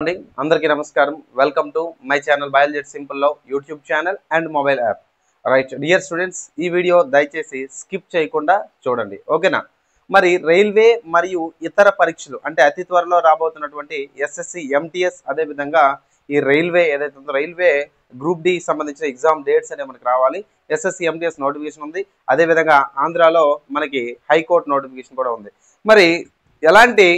అండి అందరికీ నమస్కారం welcome to my channel biology simple లో YouTube channel and mobile app right dear students ఈ వీడియో దయచేసి స్కిప్ చేయకుండా చూడండి ఓకేనా మరి రైల్వే మరియు ఇతర పరీక్షలు అంటే అతి త్వరలో రాబోతున్నటువంటి ఎస్ఎస్సి ఎంటీఎస్ అదే విధంగా ఈ రైల్వే ఏదైతే ఉందో రైల్వే గ్రూప్ డి సంబంధించిన ఎగ్జామ్ డేట్స్ అనేవి మనకి రావాలి ఎస్ఎస్సి ఎంటీఎస్ నోటిఫికేషన్ ఉంది అదే విధంగా ఆంధ్రాలో మనకి హైకోర్టు నోటిఫికేషన్ కూడా ఉంది మరి ఎలాంటి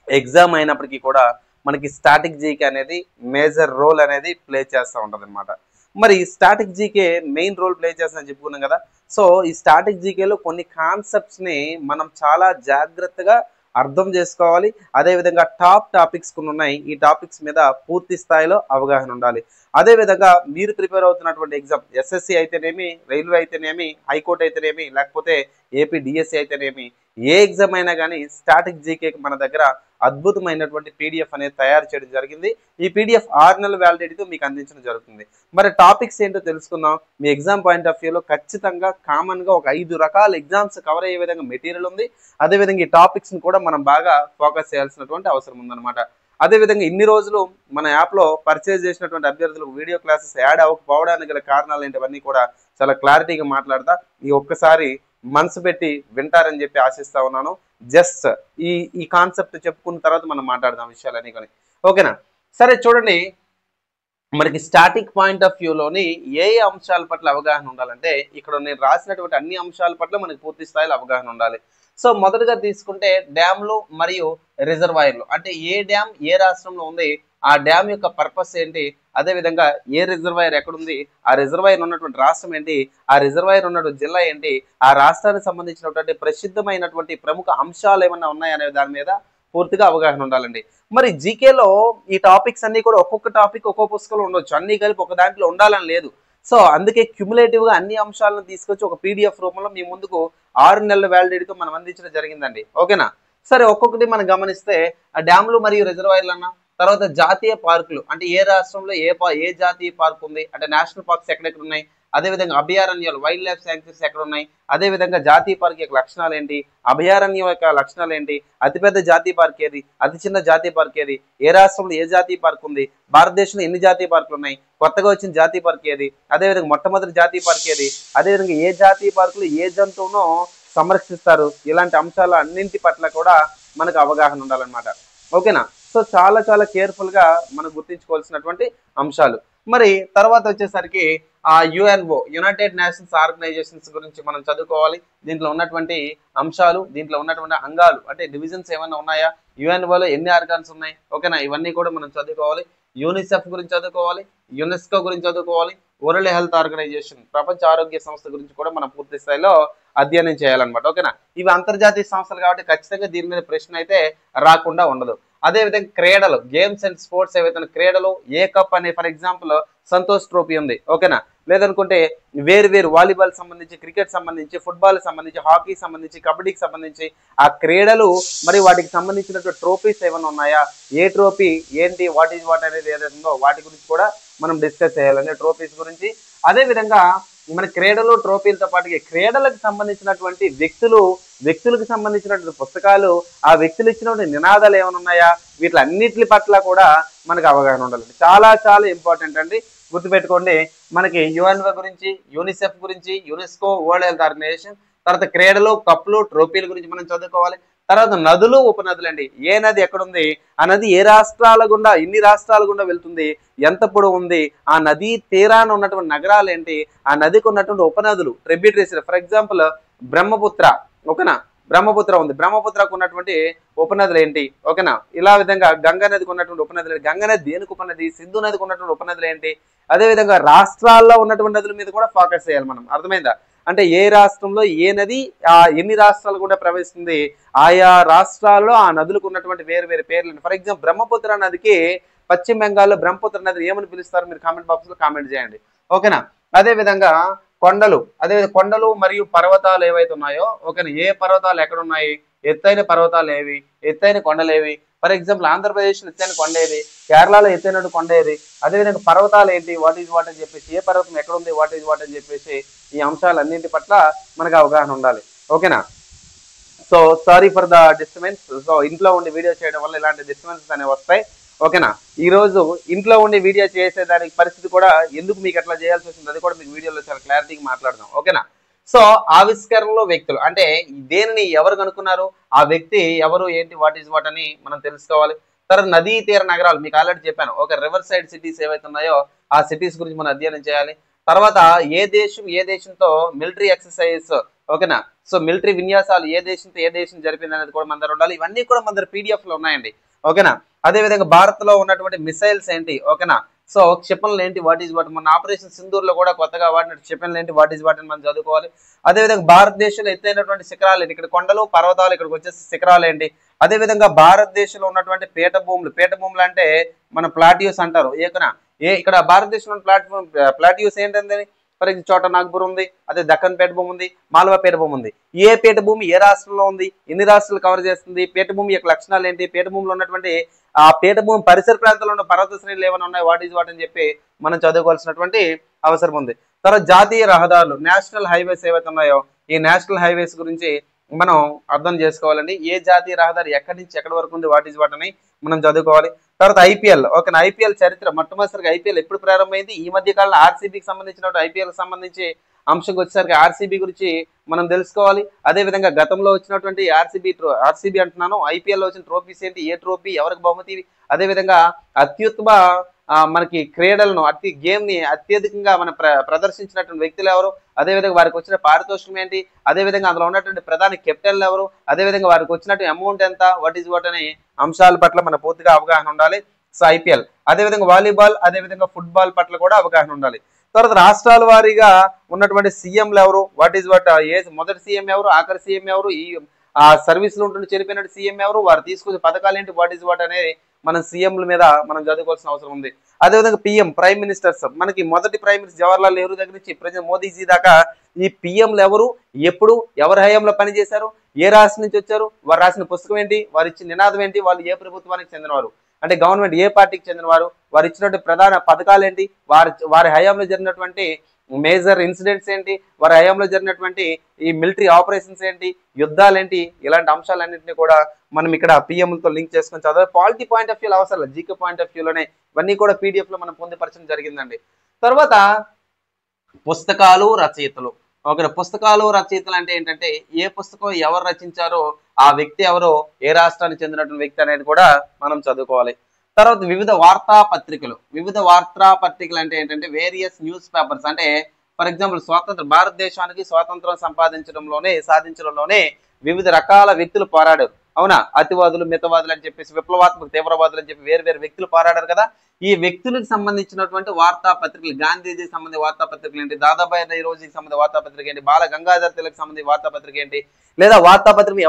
ఎగ్జామ్ అయినప్పటికీ కూడా మనకి స్టాటిక్ జీకే అనేది మేజర్ రోల్ అనేది ప్లే చేస్తూ ఉంటుంది అనమాట మరి static GK main role play చేస్తుందని చెప్పుకున్నాం కదా సో ఈ స్టాటిక్ జీకేలో కొన్ని కాన్సెప్ట్స్ని మనం చాలా జాగ్రత్తగా అర్థం చేసుకోవాలి అదేవిధంగా టాప్ టాపిక్స్ కొన్ని ఉన్నాయి ఈ టాపిక్స్ మీద పూర్తి స్థాయిలో అవగాహన ఉండాలి అదేవిధంగా మీరు ప్రిపేర్ అవుతున్నటువంటి ఎగ్జామ్ ఎస్ఎస్సి అయితేనేమి రైల్వే అయితేనేమి హైకోర్టు అయితేనేమి లేకపోతే ఏపీ డిఎస్సి అయితేనేమి ఏ ఎగ్జామ్ అయినా కానీ స్టాటిక్ జీకేకి మన దగ్గర అద్భుతమైనటువంటి పీడిఎఫ్ అనేది తయారు చేయడం జరిగింది ఈ పీడిఎఫ్ 6 నెలల వ్యాలిడిటీతో మీకు అందించడం జరుగుతుంది మరి టాపిక్స్ ఏంటో తెలుసుకుందాం మీ ఎగ్జామ్ పాయింట్ ఆఫ్ వ్యూలో ఖచ్చితంగా కామన్గా ఒక 5 రకాల ఎగ్జామ్స్ కవర్ అయ్యే విధంగా మెటీరియల్ ఉంది అదేవిధంగా ఈ టాపిక్స్ని కూడా మనం బాగా ఫోకస్ చేయాల్సినటువంటి అవసరం ఉందన్నమాట అదేవిధంగా ఇన్ని రోజులు మన యాప్లో పర్చేజ్ చేసినటువంటి అభ్యర్థులకు వీడియో క్లాసెస్ యాడ్ అవ్వకపోవడానికి గల కారణాలు ఏంటివన్నీ కూడా చాలా క్లారిటీగా మాట్లాడతా ఈ ఒక్కసారి మనసు పెట్టి వింటారని చెప్పి ఆశిస్తా ఉన్నాను జస్ట్ ఈ కాన్సెప్ట్ చెప్పుకున్న తర్వాత మనం మాట్లాడదాం విషయాలన్నీ కానీ ఓకేనా సరే చూడండి మనకి స్టాటిక్ పాయింట్ ఆఫ్ వ్యూలోని ఏ అంశాల పట్ల అవగాహన ఉండాలంటే ఇక్కడ నేను రాసినటువంటి అన్ని అంశాల పట్ల మనకి పూర్తి స్థాయిలో అవగాహన ఉండాలి సో మొదటగా తీసుకుంటే డ్యామ్లు మరియు రిజర్వాయర్లు అంటే ఏ డ్యామ్ ఏ రాష్ట్రంలో ఉంది ఆ డ్యామ్ యొక్క పర్పస్ ఏంటి అదేవిధంగా ఏ రిజర్వాయర్ ఎక్కడుంది ఆ రిజర్వాయర్ ఉన్నటువంటి రాష్ట్రం ఏంటి ఆ రిజర్వాయర్ ఉన్నటువంటి జిల్లా ఏంటి ఆ రాష్ట్రానికి సంబంధించినటువంటి ప్రసిద్ధమైనటువంటి ప్రముఖ అంశాలు ఏమన్నా ఉన్నాయనే దాని మీద పూర్తిగా అవగాహన ఉండాలండి మరి జీకేలో ఈ టాపిక్స్ అన్ని కూడా ఒక్కొక్క టాపిక్ ఒక్కొక్క పుస్తకంలో ఉండొచ్చు అన్ని కలిపి ఒక దాంట్లో ఉండాలని లేదు సో అందుకే క్యుములేటివ్ గా అన్ని అంశాలను తీసుకొచ్చి ఒక పీడిఎఫ్ రూపంలో మీ ముందుకు 6 నెలల వ్యాలిడిటీతో మనం అందించడం జరిగిందండి ఓకేనా సరే ఒక్కొక్కటి మనం గమనిస్తే ఆ డ్యామ్లు మరియు రిజర్వాయర్లు అన్న తర్వాత జాతీయ పార్కులు అంటే ఏ రాష్ట్రంలో ఏ జాతీయ పార్క్ ఉంది అంటే నేషనల్ పార్క్స్ ఎక్కడెక్కడ ఉన్నాయి అదేవిధంగా అభయారణ్యాలు వైల్డ్ లైఫ్ శాంక్చురీస్ ఎక్కడ ఉన్నాయి అదేవిధంగా జాతీయ పార్క్ యొక్క లక్షణాలు ఏంటి అభయారణ్యం యొక్క లక్షణాలు ఏంటి అతిపెద్ద జాతీయ పార్క్ ఏది అతి చిన్న జాతీయ పార్క్ ఏది ఏ రాష్ట్రంలో ఏ జాతీయ పార్క్ ఉంది భారతదేశంలో ఎన్ని జాతీయ పార్కులు ఉన్నాయి కొత్తగా వచ్చిన జాతీయ పార్క్ ఏది అదేవిధంగా మొట్టమొదటి జాతీయ పార్క్ ఏది అదేవిధంగా ఏ జాతీయ పార్కులు ఏ జంతువును సంరక్షిస్తారు ఇలాంటి అంశాల అన్నింటి పట్ల కూడా మనకు అవగాహన ఉండాలన్నమాట ఓకేనా సో చాలా చాలా కేర్ఫుల్గా మనం గుర్తించుకోవాల్సినటువంటి అంశాలు మరి తర్వాత వచ్చేసరికి ఆ యుఎన్ఓ యునైటెడ్ నేషన్స్ ఆర్గనైజేషన్స్ గురించి మనం చదువుకోవాలి దీంట్లో ఉన్నటువంటి అంశాలు దీంట్లో ఉన్నటువంటి అంగాలు అంటే డివిజన్స్ ఏమైనా ఉన్నాయా యుఎన్ఓలో ఎన్ని ఆర్గాన్స్ ఉన్నాయి ఓకేనా ఇవన్నీ కూడా మనం చదువుకోవాలి యూనిసెఫ్ గురించి చదువుకోవాలి యునెస్కో గురించి చదువుకోవాలి వరల్డ్ హెల్త్ ఆర్గనైజేషన్ ప్రపంచ ఆరోగ్య సంస్థ గురించి కూడా మనం పూర్తి స్థాయిలో అధ్యయనం చేయాలన్నమాట ఓకేనా ఇవి అంతర్జాతీయ సంస్థలు కాబట్టి ఖచ్చితంగా దీని మీద ప్రశ్న అయితే రాకుండా ఉండదు అదేవిధంగా క్రీడలు గేమ్స్ అండ్ స్పోర్ట్స్ ఏవైతే క్రీడలు ఏ కప్ అనే ఫర్ ఎగ్జాంపుల్ సంతోష్ ట్రోఫీ ఉంది ఓకేనా లేదనుకుంటే వేరు వాలీబాల్ సంబంధించి క్రికెట్ సంబంధించి ఫుట్బాల్ సంబంధించి హాకీ సంబంధించి కబడ్డీకి సంబంధించి ఆ క్రీడలు మరి వాటికి సంబంధించినటువంటి ట్రోఫీస్ ఏమైనా ఉన్నాయా ఏ ట్రోఫీ ఏంటి వాట్ ఈజ్ వాట్ అనేది ఏదైతే ఉందో వాటి గురించి కూడా మనం డిస్కస్ చేయాలంటే ట్రోఫీస్ గురించి అదేవిధంగా మన క్రీడలు ట్రోఫీలతో పాటు క్రీడలకు సంబంధించినటువంటి వ్యక్తులకు సంబంధించినటువంటి పుస్తకాలు ఆ వ్యక్తులు ఇచ్చినటువంటి నినాదాలు ఏమైనా ఉన్నాయా వీటిలన్నిటి పట్ల కూడా మనకు అవగాహన ఉండాలి చాలా చాలా ఇంపార్టెంట్ అండి గుర్తుపెట్టుకోండి మనకి యుఎన్ఓ గురించి యూనిసెఫ్ గురించి యునెస్కో వరల్డ్ హెల్త్ ఆర్గనైజేషన్ తర్వాత క్రీడలు కప్పులు ట్రోఫీల గురించి మనం చదువుకోవాలి తర్వాత నదులు ఉపనదులు అండి ఏ నది ఎక్కడుంది ఆ నది ఏ రాష్ట్రాల గుండా ఎన్ని రాష్ట్రాల గుండా వెళ్తుంది ఎంత పొడవు ఉంది ఆ నదీ తీరాన ఉన్నటువంటి నగరాలు ఏంటి ఆ నదికి ఉన్నటువంటి ఉపనదులు ట్రిబ్యూటరీస్ ఫర్ ఎగ్జాంపుల్ బ్రహ్మపుత్ర ఓకేనా బ్రహ్మపుత్ర ఉంది బ్రహ్మపుత్రకు ఉన్నటువంటి ఉపనదులు ఏంటి ఓకేనా ఇలా విధంగా గంగా నదికి ఉన్నటువంటి ఉపనదులు గంగా నది దేనికి ఉపనది సింధు నదికి ఉన్నటువంటి ఉపనదులు ఏంటి అదేవిధంగా రాష్ట్రాల్లో ఉన్నటువంటి నదుల మీద కూడా ఫోకస్ చేయాలి మనం అర్థమైందా అంటే ఏ రాష్ట్రంలో ఏ నది ఎన్ని రాష్ట్రాలు కూడా ప్రవహిస్తుంది ఆయా రాష్ట్రాల్లో ఆ నదులకు ఉన్నటువంటి వేరు పేర్లు ఫర్ ఎగ్జాంపుల్ బ్రహ్మపుత్ర నదికి పశ్చిమ బెంగాల్లో బ్రహ్మపుత్ర నది ఏమని పిలుస్తారు మీరు కామెంట్ బాక్స్ లో కామెంట్ చేయండి ఓకేనా అదేవిధంగా కొండలు మరియు పర్వతాలు ఏవైతే ఉన్నాయో ఓకేనా ఏ పర్వతాలు ఎక్కడ ఉన్నాయి ఎత్తైన పర్వతాలు ఏవి ఎత్తైన కొండలు ఏవి ఫర్ ఎగ్జాంపుల్ ఆంధ్రప్రదేశ్లో ఎత్తైన కొండ ఏది కేరళలో ఎత్తైన కొండ ఏది అదేవిధంగా పర్వతాలు ఏంటి వాట్ ఈజ్ వాట్ అని చెప్పేసి ఏ పర్వతం ఎక్కడ ఉంది వాట్ ఈజ్ వాట్ అని చెప్పేసి ఈ అంశాలన్నింటి పట్ల మనకు అవగాహన ఉండాలి ఓకేనా so sorry for the disturbance so ఇంట్లో ఉండి వీడియో చేయడం వల్ల ఇలాంటి డిస్టర్బెన్సెస్ అనేవి వస్తాయి ఓకేనా. ఈ రోజు ఇంట్లో ఉండి వీడియో చేసేదానికి పరిస్థితి కూడా ఎందుకు మీకు అట్లా చేయాల్సి వచ్చింది అది కూడా మీకు వీడియోలో చాలా క్లారిటీగా మాట్లాడదాం. ఓకేనా. సో ఆవిష్కరణలో వ్యక్తులు అంటే దేనిని ఎవరు కనుక్కున్నారు, ఆ వ్యక్తి ఎవరు, ఏంటి, వాట్ ఈజ్ వాట్ అని మనం తెలుసుకోవాలి. తర్వాత నదీ తీర నగరాలు మీకు ఆల్రెడీ చెప్పాను. ఒక రివర్ సైడ్ సిటీస్ ఏవైతే ఉన్నాయో ఆ సిటీస్ గురించి మనం అధ్యయనం చేయాలి. తర్వాత ఏ దేశంతో మిలిటరీ ఎక్సర్సైజ్, ఓకేనా. సో మిలిటరీ విన్యాసాలు ఏ దేశం జరిపింది అనేది కూడా మన దగ్గర ఉండాలి. ఇవన్నీ కూడా మన దగ్గర PDF లో ఉన్నాయండి. ఓకేనా. అదేవిధంగా భారత్ లో ఉన్నటువంటి మిసైల్స్ ఏంటి, ఓకేనా. సో క్షిపణులు ఏంటి, వాట్ ఈజ్ వాట్, మన ఆపరేషన్ సింధూర్ లో కూడా కొత్తగా వాడిన క్షిపణులు ఏంటి, వాట్ ఈజ్ వాట్ అని మనం చదువుకోవాలి. అదేవిధంగా భారతదేశంలో ఎత్తైనటువంటి శిఖరాలు ఏంటి, ఇక్కడ కొండలు పర్వతాలు, ఇక్కడికి వచ్చేసి శిఖరాలు ఏంటి. అదేవిధంగా భారతదేశంలో ఉన్నటువంటి పీఠభూములు అంటే మన ప్లాట్యూస్ అంటారు. ఇక్కడ భారతదేశంలో ప్లాట్యూస్ ఏంటంటే ఫర్ ఎగ్జాంపుల్ చోటా నాగ్పూర్ ఉంది, అదే దక్కన్ పీఠభూమి ఉంది, మాల్వా పీఠభూమి ఉంది. ఏ పీఠభూమి ఏ రాష్ట్రంలో ఉంది, ఎన్ని రాష్ట్రాలు కవర్ చేస్తుంది, పీఠభూమి యొక్క లక్షణాలు ఏంటి, పీఠభూమిలో ఉన్నటువంటి ఆ పీఠభూమి పరిసర ప్రాంతాల్లో ఉన్న పర్వత శ్రేణులు ఏమైనా ఉన్నాయి, వాట్ ఈజ్ వాట్ అని చెప్పి మనం చదువుకోవాల్సినటువంటి అవసరం ఉంది. తర్వాత జాతీయ రహదారులు, నేషనల్ హైవేస్ ఏవైతే ఉన్నాయో ఈ నేషనల్ హైవేస్ గురించి మనం అర్థం చేసుకోవాలండి. ఏ జాతీయ రహదారి ఎక్కడి నుంచి ఎక్కడి వరకు ఉంది, వాట్ ఈజ్ వాట్ అని మనం చదువుకోవాలి. తర్వాత IPL, ఓకే. IPL చరిత్ర, మొట్టమొదటిసారిగా IPL ఎప్పుడు ప్రారంభమైంది, ఈ మధ్య కాలంలో RCBకి సంబంధించిన IPL సంబంధించి అంశంకి వచ్చేసరికి RCB గురించి మనం తెలుసుకోవాలి. అదేవిధంగా గతంలో వచ్చినటువంటి RCB అంటున్నాను, IPL లో వచ్చిన ట్రోఫీస్ ఏంటి, ఏ ట్రోఫీ ఎవరికి బహుమతి, అదేవిధంగా అత్యుత్తమ మనకి క్రీడలను గేమ్ ని అత్యధికంగా మన ప్రదర్శించినటువంటి వ్యక్తులు ఎవరు, అదేవిధంగా వారికి వచ్చిన పారితోషికం ఏంటి, అదేవిధంగా అందులో ఉన్నటువంటి ప్రధాన కెప్టెన్లు ఎవరు, అదేవిధంగా వారికి వచ్చినటువంటి అమౌంట్ ఎంత, వాట్ ఈజ్ వాట్ అనే అంశాల పట్ల మన పూర్తిగా అవగాహన ఉండాలి. సో IPL, అదేవిధంగా వాలీబాల్, అదేవిధంగా ఫుట్బాల్ పట్ల కూడా అవగాహన ఉండాలి. తర్వాత రాష్ట్రాల వారీగా ఉన్నటువంటి సీఎంలు ఎవరు, వాట్ ఈజ్ వాట్, మొదటి సీఎం ఎవరు, ఆఖరి సీఎం ఎవరు, ఈ సర్వీస్ లో ఉంటుండి చనిపోయినట్టు సీఎం ఎవరు, వారు తీసుకొచ్చే పథకాలు ఏంటి, వాట్ ఈజ్ వాట్ అనేది మనం సీఎంల మీద మనం చదువుకోవాల్సిన అవసరం ఉంది. అదేవిధంగా PM, ప్రైమ్ మినిస్టర్స్, మనకి మొదటి ప్రైమ్ మినిస్టర్ జవహర్లాల్ నెహ్రూ దగ్గర నుంచి ప్రజెంట్ మోదీజీ దాకా ఈ PMలు ఎవరు, ఎప్పుడు, ఎవరి హయాంలో పనిచేశారు, ఏ రాష్ట్రం నుంచి వచ్చారు, వారు రాసిన పుస్తకం ఏంటి, వారు ఇచ్చిన నినాదం ఏంటి, వాళ్ళు ఏ ప్రభుత్వానికి చెందినవారు, అంటే గవర్నమెంట్ ఏ పార్టీకి చెందినవారు, వారు ఇచ్చినటువంటి ప్రధాన పథకాలు ఏంటి, వారి హయాంలో జరిగినటువంటి మేజర్ ఇన్సిడెంట్స్ ఏంటి, వారి హయాంలో జరిగినటువంటి ఈ మిలిటరీ ఆపరేషన్స్ ఏంటి, యుద్ధాలు ఏంటి, ఇలాంటి అంశాలన్నింటినీ కూడా మనం ఇక్కడ PMలతో లింక్ చేసుకొని చదవాలి. పాలిటీ పాయింట్ ఆఫ్ వ్యూలో అవసరం లేదు, GK పాయింట్ ఆఫ్ వ్యూలోనే ఇవన్నీ కూడా PDF లో మనం పొందుపరచడం జరిగిందండి. తర్వాత పుస్తకాలు రచయితలు, ఓకే. పుస్తకాలు రచయితలు అంటే ఏంటంటే ఏ పుస్తకం ఎవరు రచించారో ఆ వ్యక్తి ఎవరో, ఏ రాష్ట్రానికి చెందినటువంటి వ్యక్తి అనేది కూడా మనం చదువుకోవాలి. తర్వాత వివిధ వార్తాపత్రికలు అంటే ఏంటంటే వేరియస్ న్యూస్ పేపర్స్, అంటే ఫర్ ఎగ్జాంపుల్ భారతదేశానికి స్వాతంత్రం సాధించడంలోనే వివిధ రకాల వ్యక్తులు పోరాడారు. అవునా, అతివాదులు, మితవాదులు అని చెప్పేసి, విప్లవాత్మక తీవ్రవాదులు అని చెప్పి వేరు వ్యక్తులు పోరాడారు కదా. ఈ వ్యక్తులకు సంబంధించినటువంటి వార్తాపత్రికలు, గాంధీజీకి సంబంధించిన వార్తాపత్రికలు ఏంటి, దాదాబాయి నౌరోజీకి సంబంధించిన వార్తాపత్రిక ఏంటి, బాల గంగాధర్ తిలక్ సంబంధించిన వార్తాపత్రిక ఏంటి, లేదా వార్తాపత్రిక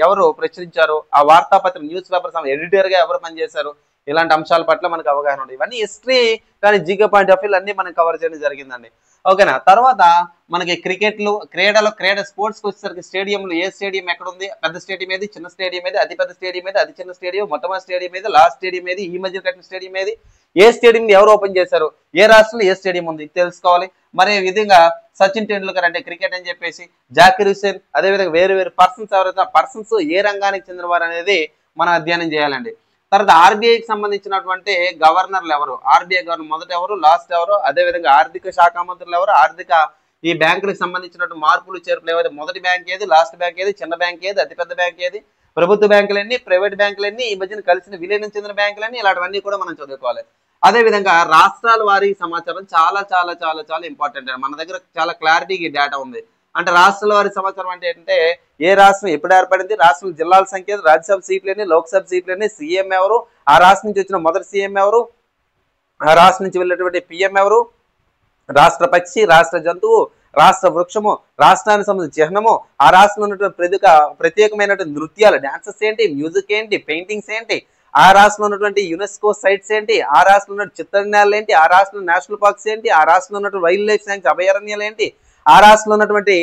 ఎవరు ప్రచురించారు, ఆ వార్తాపత్రిక న్యూస్ పేపర్ ఎడిటర్ గా ఎవరు పనిచేశారు, ఇలాంటి అంశాల పట్ల మనకు అవగాహన ఉంది. ఇవన్నీ హిస్టరీ కానీ GK పాయింట్ ఆఫ్ వ్యూ అన్ని మనం కవర్ చేయడం జరిగిందండి. ఓకేనా. తర్వాత మనకి క్రీడ స్పోర్ట్స్కి వచ్చేసరికి స్టేడియంలు, ఏ స్టేడియం ఎక్కడ ఉంది, పెద్ద స్టేడియం ఏది, చిన్న స్టేడియం ఏది, అతి పెద్ద స్టేడియం ఏది, అతి చిన్న స్టేడియం, మొట్టమొదటి స్టేడియం ఏది, లాస్ట్ స్టేడియం ఏది, ఈ మధ్య కట్టిన స్టేడియం ఏది, ఏ స్టేడియం ఎవరు ఓపెన్ చేశారు, ఏ రాష్ట్రంలో ఏ స్టేడియం ఉంది తెలుసుకోవాలి. మరి విధంగా సచిన్ టెండూల్కర్ అంటే క్రికెట్ అని చెప్పేసి, జాకిర్ హుసేన్, అదేవిధంగా వేరు పర్సన్స్ ఎవరైతే పర్సన్స్ ఏ రంగానికి చెందినవారు అనేది మనం అధ్యయనం చేయాలండి. తర్వాత RBIకి సంబంధించినటువంటి గవర్నర్లు ఎవరు, RBI గవర్నర్ మొదట ఎవరు, లాస్ట్ ఎవరు, అదేవిధంగా ఆర్థిక శాఖ మంత్రులు ఎవరు, ఈ బ్యాంకులకు సంబంధించినటువంటి మార్పులు చేర్పులు ఏవైతే, మొదటి బ్యాంక్ ఏది, లాస్ట్ బ్యాంక్ ఏది, చిన్న బ్యాంక్ ఏది, అతిపెద్ద బ్యాంక్ ఏది, ప్రభుత్వ బ్యాంకులన్నీ, ప్రైవేట్ బ్యాంకులన్నీ, ఈ మధ్యన కలిసిన విలీనం చెందిన బ్యాంకులన్నీ, ఇలాంటివన్నీ కూడా మనం చదువుకోవాలి. అదేవిధంగా రాష్ట్రాల వారి సమాచారం చాలా చాలా చాలా చాలా ఇంపార్టెంట్. మన దగ్గర చాలా క్లారిటీగా డేటా ఉంది. అంటే రాష్ట్రాల వారి సమాచారం అంటే ఏంటంటే ఏ రాష్ట్రం ఎప్పుడు ఏర్పడింది, రాష్ట్రం జిల్లాల సంఖ్య, రాజ్యసభ సీట్లని, లోక్సభ సీట్లని, సీఎం ఎవరు, ఆ రాష్ట్రం నుంచి వచ్చిన మొదటి సీఎం ఎవరు, ఆ రాష్ట్రం నుంచి వెళ్ళినటువంటి PM ఎవరు, రాష్ట్ర పక్షి, రాష్ట్ర జంతువు, రాష్ట్ర వృక్షము, రాష్ట్రానికి సంబంధించిన చిహ్నము, ఆ రాష్ట్రంలో ఉన్నటువంటి ప్రత్యేకమైనటువంటి నృత్యాలు, డాన్సెస్ ఏంటి, మ్యూజిక్ ఏంటి, పెయింటింగ్స్ ఏంటి, ఆ రాష్ట్రంలో ఉన్నటువంటి యునెస్కో సైట్స్ ఏంటి, ఆ రాష్ట్రంలో ఉన్న చిత్రజ్ఞానాలు ఏంటి, ఆ రాష్ట్రంలో నేషనల్ పార్క్స్ ఏంటి, ఆ రాష్ట్రంలో ఉన్నటువంటి వైల్డ్ లైఫ్ శాంక్చురీ అభయారణ్యాలు ఏంటి, ఆ రాష్ట్రంలో ఉన్నటువంటి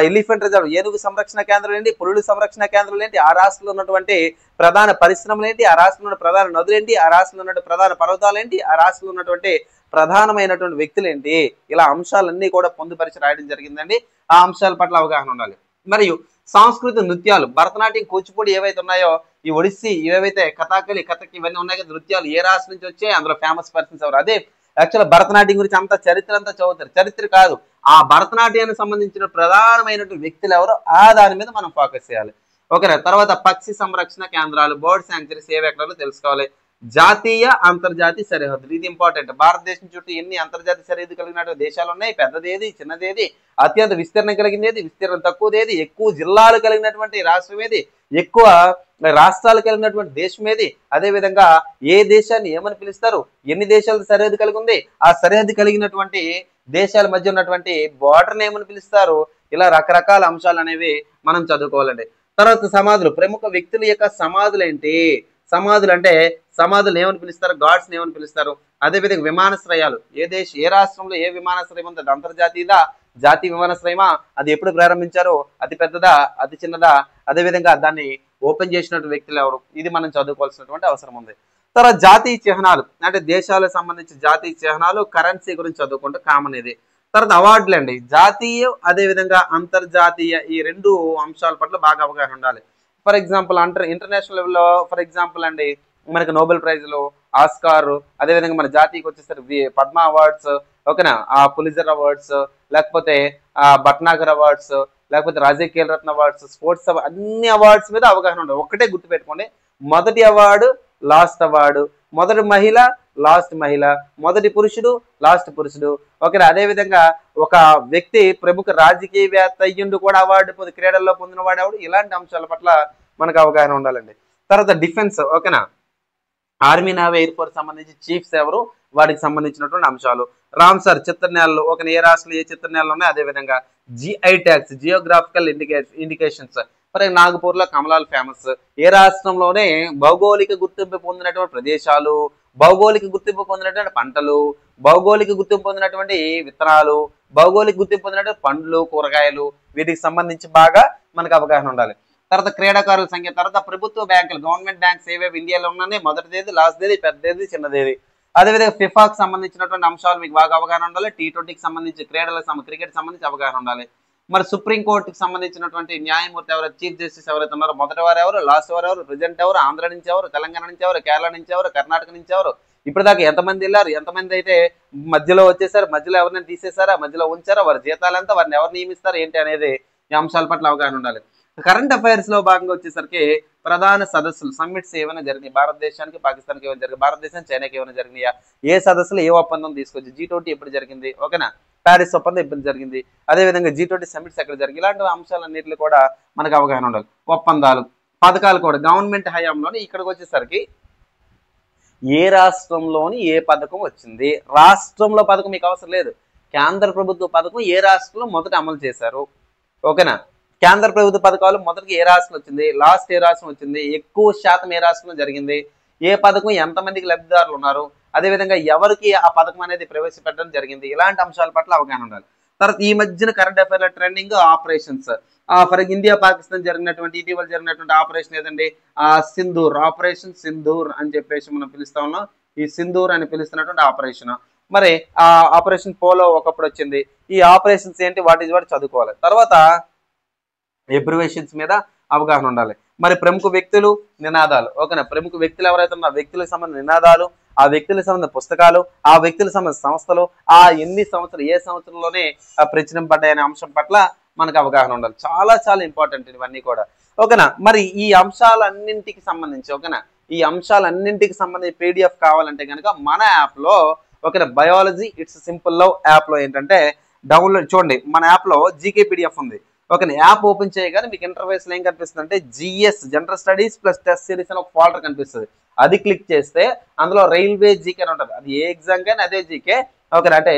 ఎలిఫెంట్ రిజర్వ్, ఏనుగు సంరక్షణ కేంద్రాలు ఏంటి, పులుల సంరక్షణ కేంద్రాలు ఏంటి, ఆ రాష్ట్రంలో ఉన్నటువంటి ప్రధాన పరిశ్రమలు ఏంటి, ఆ రాష్ట్రంలో ప్రధాన నదులు ఏంటి, ఆ రాష్ట్రంలో ఉన్నటువంటి ప్రధాన పర్వతాలు ఏంటి, ఆ రాష్ట్రంలో ఉన్నటువంటి ప్రధానమైనటువంటి వ్యక్తులు ఏంటి, ఇలా అంశాలన్నీ కూడా పొందుపరిచి రాయడం జరిగిందండి. ఆ అంశాల పట్ల అవగాహన ఉండాలి. మరియు సాంస్కృతిక నృత్యాలు, భరతనాట్యం, కూచిపూడి ఏవైతే ఉన్నాయో ఈ ఒడిస్సీ ఏవైతే కథాకళి కథకి ఇవన్నీ ఉన్నాయి కదా నృత్యాలు ఏ రాష్ట్రం నుంచి వచ్చాయి అందులో ఫేమస్ పర్సన్స్ ఎవరు అదే యాక్చువల్ భరతనాట్యం గురించి అంతా చరిత్ర అంతా చదువుతారు చరిత్ర కాదు ఆ భరతనాట్యానికి సంబంధించిన ప్రధానమైనటువంటి వ్యక్తులు ఎవరో ఆ దాని మీద మనం ఫోకస్ చేయాలి ఓకేనా తర్వాత పక్షి సంరక్షణ కేంద్రాలు బర్డ్ శాంక్చురీస్ ఏవి ఎక్కడో తెలుసుకోవాలి జాతీయ అంతర్జాతీయ సరిహద్దులు ఇది ఇంపార్టెంట్ భారతదేశం చుట్టూ ఎన్ని అంతర్జాతీయ సరిహద్దు కలిగిన దేశాలు ఉన్నాయి పెద్దదేది చిన్నదేది అత్యంత విస్తీర్ణం కలిగింది విస్తీర్ణం తక్కువదేది ఎక్కువ జిల్లాలు కలిగినటువంటి రాష్ట్రం ఏది ఎక్కువ రాష్ట్రాలు కలిగినటువంటి దేశం ఏది అదేవిధంగా ఏ దేశాన్ని ఏమని పిలుస్తారు ఎన్ని దేశాల సరిహద్దు కలిగి ఉంది ఆ సరిహద్దు కలిగినటువంటి దేశాల మధ్య ఉన్నటువంటి బార్డర్ని ఏమని పిలుస్తారు ఇలా రకరకాల అంశాలు అనేవి మనం చదువుకోవాలండి తర్వాత సమాధులు ప్రముఖ వ్యక్తుల యొక్క సమాధులు ఏంటి సమాధులు అంటే సమాధులు ఏమని పిలుస్తారు గాడ్స్ ఏమని పిలుస్తారు అదేవిధంగా విమానాశ్రయాలు ఏ రాష్ట్రంలో ఏ విమానాశ్రయం ఉంది అంతర్జాతీయదా జాతీయ విమానాశ్రయమా అది ఎప్పుడు ప్రారంభించారో అతి పెద్దదా అతి చిన్నదా అదేవిధంగా దాన్ని ఓపెన్ చేసినటువంటి వ్యక్తులు ఎవరు ఇది మనం చదువుకోవాల్సినటువంటి అవసరం ఉంది తర్వాత జాతీయ చిహ్నాలు అంటే దేశాలకు సంబంధించి జాతీయ చిహ్నాలు కరెన్సీ గురించి చదువుకుంటే కామన్ ఇది తర్వాత అవార్డులు అండి జాతీయ అదేవిధంగా అంతర్జాతీయ ఈ రెండు అంశాల పట్ల బాగా అవగాహన ఉండాలి ఫర్ ఎగ్జాంపుల్ ఇంటర్నేషనల్ లెవెల్లో ఫర్ ఎగ్జాంపుల్ అండి మనకి నోబెల్ ప్రైజ్లు ఆస్కార్ అదేవిధంగా మన జాతీయకి వచ్చేసరికి పద్మ అవార్డ్స్ ఓకేనా ఆ పులిజర్ అవార్డ్స్ లేకపోతే భట్నాగర్ అవార్డ్స్ లేకపోతే రాజకీయ ఖేల్ రత్న అవార్డ్స్ స్పోర్ట్స్ అన్ని అవార్డ్స్ మీద అవగాహన ఉండదు ఒకటే గుర్తుపెట్టుకోండి మొదటి అవార్డు లాస్ట్ అవార్డు మొదటి మహిళ లాస్ట్ మహిళ మొదటి పురుషుడు లాస్ట్ పురుషుడు ఓకే అదేవిధంగా ఒక వ్యక్తి ప్రముఖ రాజకీయవేత్త అయ్యుండు కూడా అవార్డు క్రీడల్లో పొందిన వాడు ఎవడు ఇలాంటి అంశాల పట్ల మనకు అవగాహన ఉండాలండి తర్వాత డిఫెన్స్ ఓకేనా ఆర్మీ నావీ ఎయిర్ ఫోర్స్ సంబంధించి చీఫ్స్ ఎవరు వాటికి సంబంధించినటువంటి అంశాలు రామ్సర్ చిత్రనేలలు ఒక ఏ రాష్ట్రంలో ఏ చిత్రనేలలు ఉన్నాయి అదేవిధంగా జిఐ ట్యాగ్స్ జియోగ్రాఫికల్ ఇండికేషన్స్ మరి నాగపూర్లో కమలాలు ఫేమస్ ఏ రాష్ట్రంలోనే భౌగోళిక గుర్తింపు పొందినటువంటి ప్రదేశాలు భౌగోళిక గుర్తింపు పొందినటువంటి పంటలు భౌగోళిక గుర్తింపు పొందినటువంటి విత్తనాలు భౌగోళిక గుర్తింపు పొందినటువంటి పండ్లు కూరగాయలు వీటికి సంబంధించి బాగా మనకు అవగాహన ఉండాలి తర్వాత క్రీడాకారుల సంఖ్య తర్వాత ప్రభుత్వ బ్యాంకులు గవర్నమెంట్ బ్యాంక్స్ ఏవేవి ఇండియాలో ఉన్నాయి మొదటిదేది లాస్ట్దేది పెద్దదేది చిన్నదేది అదేవిధంగా ఫిఫాకి సంబంధించినటువంటి అంశాలు మీకు బాగా అవగాహన ఉండాలి T20కి సంబంధించి క్రికెట్ సంబంధించి అవగాహన ఉండాలి మరి సుప్రీంకోర్టుకి సంబంధించినటువంటి న్యాయమూర్తి ఎవరు చీఫ్ జస్టిస్ ఎవరైతే ఉన్నారో మొదటి వారు ఎవరు లాస్ట్ వారు ఎవరు ప్రెసిడెంట్ ఎవరు ఆంధ్ర నుంచి ఎవరు తెలంగాణ నుంచి ఎవరు కేరళ నుంచి ఎవరు కర్ణాటక నుంచి ఎవరు ఇప్పటిదాకా ఎంతమంది వెళ్ళారు ఎంతమంది అయితే మధ్యలో వచ్చేసారు మధ్యలో ఎవరిని తీసేశారా మధ్యలో ఉంచారా వారి జీతాలు ఎంత వారిని ఎవరు నియమిస్తారు ఏంటి అనేది ఈ అంశాల పట్ల అవగాహన ఉండాలి కరెంట్ అఫైర్స్ లో భాగంగా వచ్చేసరికి ప్రధాన సదస్సులు సమ్మిట్స్ ఏమైనా జరిగినాయి భారతదేశానికి పాకిస్తాన్కి ఏమైనా జరిగింది భారతదేశం చైనాకి ఏమైనా జరిగినాయా ఏ సదస్సులు ఏ ఒప్పందం తీసుకొచ్చి G20 ఎప్పుడు జరిగింది ఓకేనా ప్యారిస్ ఒప్పందం ఎప్పుడు జరిగింది అదేవిధంగా G20 సమ్మిట్స్ ఎక్కడ జరిగింది ఇలాంటి అంశాలన్నింటిలో కూడా మనకు అవగాహన ఉండాలి ఒప్పందాలు పథకాలు కూడా గవర్నమెంట్ హయాంలోని ఇక్కడికి వచ్చేసరికి ఏ రాష్ట్రంలోని ఏ పథకం వచ్చింది రాష్ట్రంలో పథకం మీకు అవసరం లేదు కేంద్ర ప్రభుత్వ పథకం ఏ రాష్ట్రంలో మొదట అమలు చేశారు ఓకేనా కేంద్ర ప్రభుత్వ పథకాలు మొదటికి ఏ రాష్ట్రం వచ్చింది లాస్ట్ ఏ రాష్ట్రం వచ్చింది ఎక్కువ శాతం ఏ రాష్ట్రంలో జరిగింది ఏ పథకం ఎంతమందికి లబ్ధిదారులు ఉన్నారు అదేవిధంగా ఎవరికి ఆ పథకం అనేది ప్రవేశపెట్టడం జరిగింది ఇలాంటి అంశాల పట్ల అవగాహన ఉండాలి తర్వాత ఈ మధ్యన కరెంట్ అఫైర్ల trending operations for India Pakistan జరిగినటువంటి ఇటీవల జరిగినటువంటి ఆపరేషన్ ఏదండి సింధూర్ ఆపరేషన్ సింధూర్ అని చెప్పేసి మనం పిలుస్తా ఉన్నాం ఈ సింధూర్ అని పిలుస్తున్నటువంటి ఆపరేషన్ మరి ఆ ఆపరేషన్ పోలో ఒకప్పుడు వచ్చింది ఈ ఆపరేషన్స్ ఏంటి వాటి చదువుకోవాలి తర్వాత ఎబ్రివేషన్స్ మీద అవగాహన ఉండాలి మరి ప్రముఖ వ్యక్తులు నినాదాలు ఓకేనా ప్రముఖ వ్యక్తులు ఎవరైతే ఉన్నా వ్యక్తులకు సంబంధించిన నినాదాలు ఆ వ్యక్తులకు సంబంధించిన పుస్తకాలు ఆ వ్యక్తులకు సంబంధించిన సంస్థలు ఆ ఎన్ని సంవత్సరాలు ఏ సంవత్సరంలోనే ప్రచురింపడ్డాయనే అంశం పట్ల మనకు అవగాహన ఉండాలి చాలా చాలా ఇంపార్టెంట్ ఇవన్నీ కూడా ఓకేనా మరి ఈ అంశాలన్నింటికి సంబంధించి ఓకేనా ఈ అంశాలన్నింటికి సంబంధించి PDF కావాలంటే కనుక మన యాప్లో ఓకేనా బయాలజీ ఇట్స్ సింపుల్ లవ్ యాప్లో ఏంటంటే డౌన్లోడ్ చూడండి మన యాప్లో GK PDF ఉంది ఓకే యాప్ ఓపెన్ చేయగానే మీకు ఇంటర్ఫేస్ లో ఏం కనిపిస్తుంది అంటే GS general studies plus test series అని ఒక ఫోల్డర్ కనిపిస్తుంది అది క్లిక్ చేస్తే అందులో రైల్వే జీకే అని ఉంటుంది అది ఏ ఎగ్జామ్ కానీ అదే జీకే ఓకేనా అంటే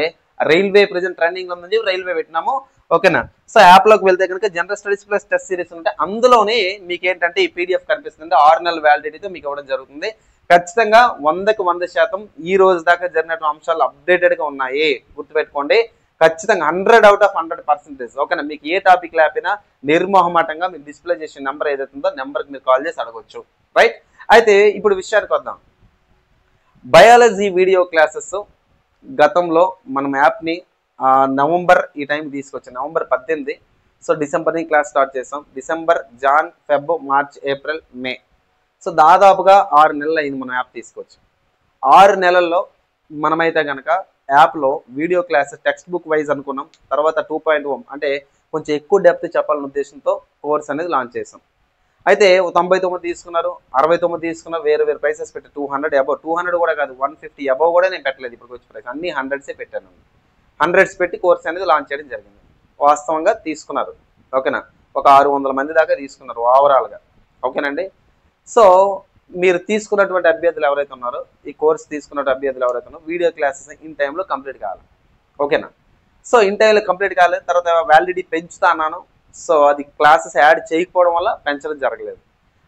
రైల్వే ప్రెజెంట్ ట్రెండింగ్ లో ఉంది రైల్వే పెట్టినాము ఓకేనా సో యాప్ లోకి వెళ్తే కనుక general studies plus test series ఉంటే అందులోనే మీకు ఏంటంటే ఈ PDF కనిపిస్తుంది 6 నెలల వ్యాలిడిటీతో మీకు ఇవ్వడం జరుగుతుంది ఖచ్చితంగా 100కి 100% ఈ రోజు దాకా జరిగినటువంటి అంశాలు అప్డేటెడ్ గా ఉన్నాయి గుర్తుపెట్టుకోండి ఖచ్చితంగా 100/100% ఓకేనా మీకు ఏ టాపిక్ లేకపోయినా నిర్మోహమాటంగా మీకు డిస్ప్లే చేసే నెంబర్ ఏదైతే ఉందో నెంబర్కి మీరు కాల్ చేసి అడగొచ్చు రైట్ అయితే ఇప్పుడు విషయానికి వద్దాం బయాలజీ వీడియో క్లాసెస్ గతంలో మనం యాప్ని నవంబర్ ఈ టైంకి తీసుకొచ్చాం నవంబర్ 18 సో డిసెంబర్ని క్లాస్ స్టార్ట్ చేసాం December Jan Feb March April May so దాదాపుగా 6 నెలలు అయింది మనం యాప్ తీసుకొచ్చి. 6 నెలల్లో మనమైతే కనుక యాప్లో video classes text book wise అనుకున్నాం. తర్వాత 2.0 అంటే కొంచెం ఎక్కువ డెప్త్ చెప్పాలనే ఉద్దేశంతో కోర్స్ అనేది లాంచ్ చేసాం. అయితే 99 తీసుకున్నారు, 69 తీసుకున్నారు, వేరే ప్రైసెస్ పెట్టి 200 అబౌవ్, 200 కూడా కాదు 150 అబౌవ్ కూడా నేను పెట్టలేదు. ఇప్పుడు వచ్చి ప్రైస్ అన్ని 100సే పెట్టాను. 100s పెట్టి కోర్స్ అనేది లాంచ్ చేయడం జరిగింది. వాస్తవంగా తీసుకున్నారు, ఓకేనా, ఒక 600 మంది దాకా తీసుకున్నారు ఓవరాల్గా, ఓకేనండి. సో మీరు తీసుకున్నటువంటి అభ్యర్థులు ఎవరైతే ఉన్నారో, ఈ కోర్స్ తీసుకున్న అభ్యర్థులు ఎవరైతే ఉన్నారో వీడియో క్లాసెస్ ఇన్ టైంలో కంప్లీట్ కావాలి, ఓకేనా. సో ఇన్ టైంలో కంప్లీట్ కాలేదు. తర్వాత వ్యాలిడిటీ పెంచుతా అన్నాను. సో అది క్లాసెస్ యాడ్ చేయకపోవడం వల్ల పెంచడం జరగలేదు.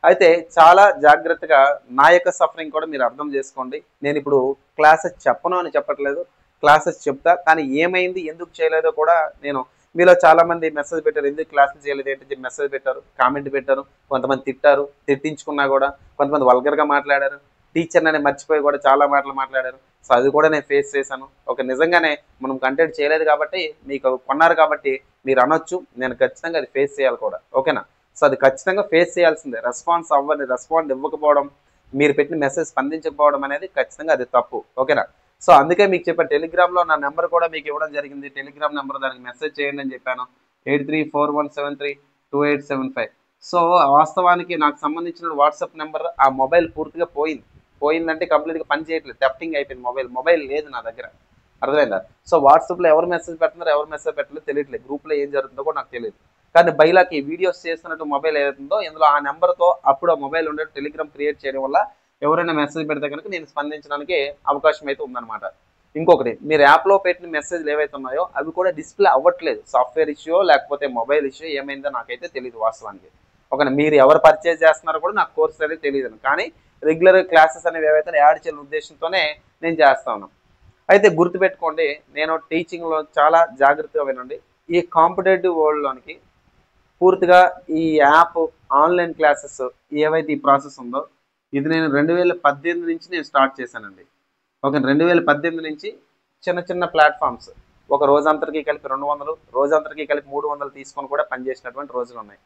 అయితే చాలా జాగ్రత్తగా నా యొక్క సఫరింగ్ కూడా మీరు అర్థం చేసుకోండి. నేను ఇప్పుడు క్లాసెస్ చెప్పను అని చెప్పట్లేదు, క్లాసెస్ చెప్తా. కానీ ఏమైంది, ఎందుకు చేయలేదో కూడా నేను, మీలో చాలామంది మెసేజ్ పెట్టారు, ఎందుకు క్లాసులు చేయలేదు ఏంటని మెసేజ్ పెట్టారు, కామెంట్ పెట్టారు. కొంతమంది తిట్టారు, తిట్టించుకున్నా కూడా. కొంతమంది వల్గర్గా మాట్లాడారు, టీచర్ అనే మర్చిపోయి కూడా చాలా మాటలు మాట్లాడారు. సో అది కూడా నేను ఫేస్ చేశాను. ఒక నిజంగానే మనం కంటెంట్ చేయలేదు కాబట్టి, మీకు కొన్నారు కాబట్టి మీరు అనొచ్చు, నేను ఖచ్చితంగా అది ఫేస్ చేయాలి కూడా, ఓకేనా. సో అది ఖచ్చితంగా ఫేస్ చేయాల్సిందే. రెస్పాండ్ ఇవ్వకపోవడం, మీరు పెట్టిన మెసేజ్ స్పందించకపోవడం అనేది ఖచ్చితంగా అది తప్పు, ఓకేనా. సో అందుకే మీకు చెప్పాను, టెలిగ్రామ్లో నా నెంబర్ కూడా మీకు ఇవ్వడం జరిగింది. టెలిగ్రామ్ నెంబర్, దానికి మెసేజ్ చేయండి అని చెప్పాను, 8341732875. సో వాస్తవానికి నాకు సంబంధించిన వాట్సాప్ నెంబర్, ఆ మొబైల్ పూర్తిగా పోయిందంటే కంప్లీట్గా పని చేయట్లేదు, థెఫ్టింగ్ అయిపోయింది. మొబైల్ లేదు నా దగ్గర, అర్థమైందా. సో వాట్సాప్లో ఎవరు మెసేజ్ పెడుతున్నారు, ఎవరు మెసేజ్ పెట్టలేదు తెలియట్లేదు, గ్రూప్లో ఏం జరుగుతుందో కూడా నాకు తెలియదు. కానీ బైలాకి వీడియోస్ చేస్తున్నట్టు మొబైల్ ఏదైతుందో ఇందులో ఆ నెంబర్తో అప్పుడు ఆ మొబైల్ ఉండే టెలిగ్రామ్ క్రియేట్ చేయడం వల్ల ఎవరైనా మెసేజ్ పెడితే కనుక నేను స్పందించడానికి అవకాశం అయితే ఉందన్నమాట. ఇంకొకటి, మీరు యాప్లో పెట్టిన మెసేజ్లు ఏవైతే ఉన్నాయో అవి కూడా డిస్ప్లే అవ్వట్లేదు. సాఫ్ట్వేర్ ఇష్యూ లేకపోతే మొబైల్ ఇష్యూ ఏమైందో నాకైతే తెలియదు వాస్తవానికి, ఓకే. మీరు ఎవరు పర్చేజ్ చేస్తున్నారో కూడా నాకు కోర్స్ అనేది తెలియదు. కానీ రెగ్యులర్ క్లాసెస్ అనేవి ఏవైతే యాడ్ చేయాలని ఉద్దేశంతోనే నేను చేస్తా ఉన్నాను. అయితే గుర్తుపెట్టుకోండి, నేను టీచింగ్లో చాలా జాగ్రత్తగా వినండి. ఈ కాంపిటేటివ్ వరల్డ్లోనికి పూర్తిగా ఈ యాప్ ఆన్లైన్ క్లాసెస్ ఏవైతే ఈ ప్రాసెస్ ఉందో ఇది నేను 2018 నుంచి నేను స్టార్ట్ చేశానండి, ఓకే. 2018 నుంచి చిన్న చిన్న ప్లాట్ఫామ్స్, ఒక రోజంతరికి కలిపి 200, రోజంతరికి కలిపి 300 తీసుకొని కూడా పనిచేసినటువంటి రోజులు ఉన్నాయి.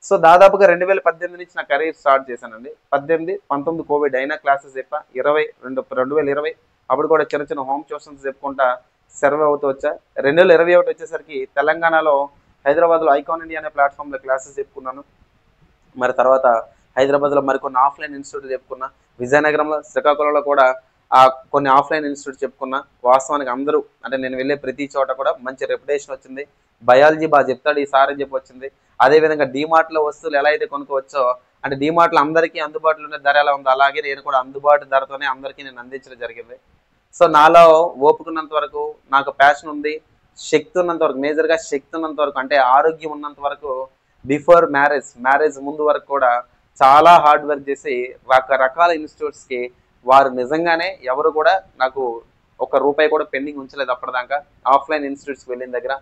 సో దాదాపుగా 2018 నుంచి నా కెరీర్ స్టార్ట్ చేశానండి. 18, 19 కోవిడ్ అయినా క్లాసెస్ చెప్పా, 2020 అప్పుడు కూడా చిన్న చిన్న హోమ్ ట్యూషన్స్ చెప్పుకుంటా సర్వే అవుతూ వచ్చా. 2021 వచ్చేసరికి తెలంగాణలో హైదరాబాద్లో ఐకాన్ ఇండియా అనే ప్లాట్ఫామ్లో క్లాసెస్ చెప్పుకున్నాను. మరి తర్వాత హైదరాబాద్లో మరికొన్ని ఆఫ్లైన్ ఇన్స్టిట్యూట్ చెప్పుకున్నా, విజయనగరంలో, శ్రీకాకుళంలో కూడా కొన్ని ఆఫ్లైన్ ఇన్స్టిట్యూట్ చెప్పుకున్నా. వాస్తవానికి అందరూ అంటే నేను వెళ్ళే ప్రతి చోట కూడా మంచి రెప్యుటేషన్ వచ్చింది. బయాలజీ బాగా చెప్తాడు ఈ సార్ అని చెప్పి వచ్చింది. అదేవిధంగా డీమార్ట్లో వస్తువులు ఎలా అయితే కొనుక్కోవచ్చో, అంటే డీమార్ట్లో అందరికీ అందుబాటులో ఉన్న ధర ఎలా ఉందో అలాగే నేను కూడా అందుబాటు ధరతోనే అందరికీ నేను అందించడం జరిగింది. సో నాలో ఓపుకున్నంత వరకు, నాకు ప్యాషన్ ఉంది, శక్తి ఉన్నంత వరకు, మేజర్గా శక్తి ఉన్నంత వరకు, అంటే ఆరోగ్యం ఉన్నంత వరకు, బిఫోర్ మ్యారేజ్ ముందు వరకు కూడా చాలా హార్డ్ వర్క్ చేసి రకరకాల ఇన్స్టిట్యూట్స్కి వారు నిజంగానే ఎవరు కూడా నాకు ₹1 కూడా పెండింగ్ ఉంచలేదు అప్పటిదాకా. ఆఫ్లైన్ ఇన్స్టిట్యూట్స్కి వెళ్ళిన దగ్గర,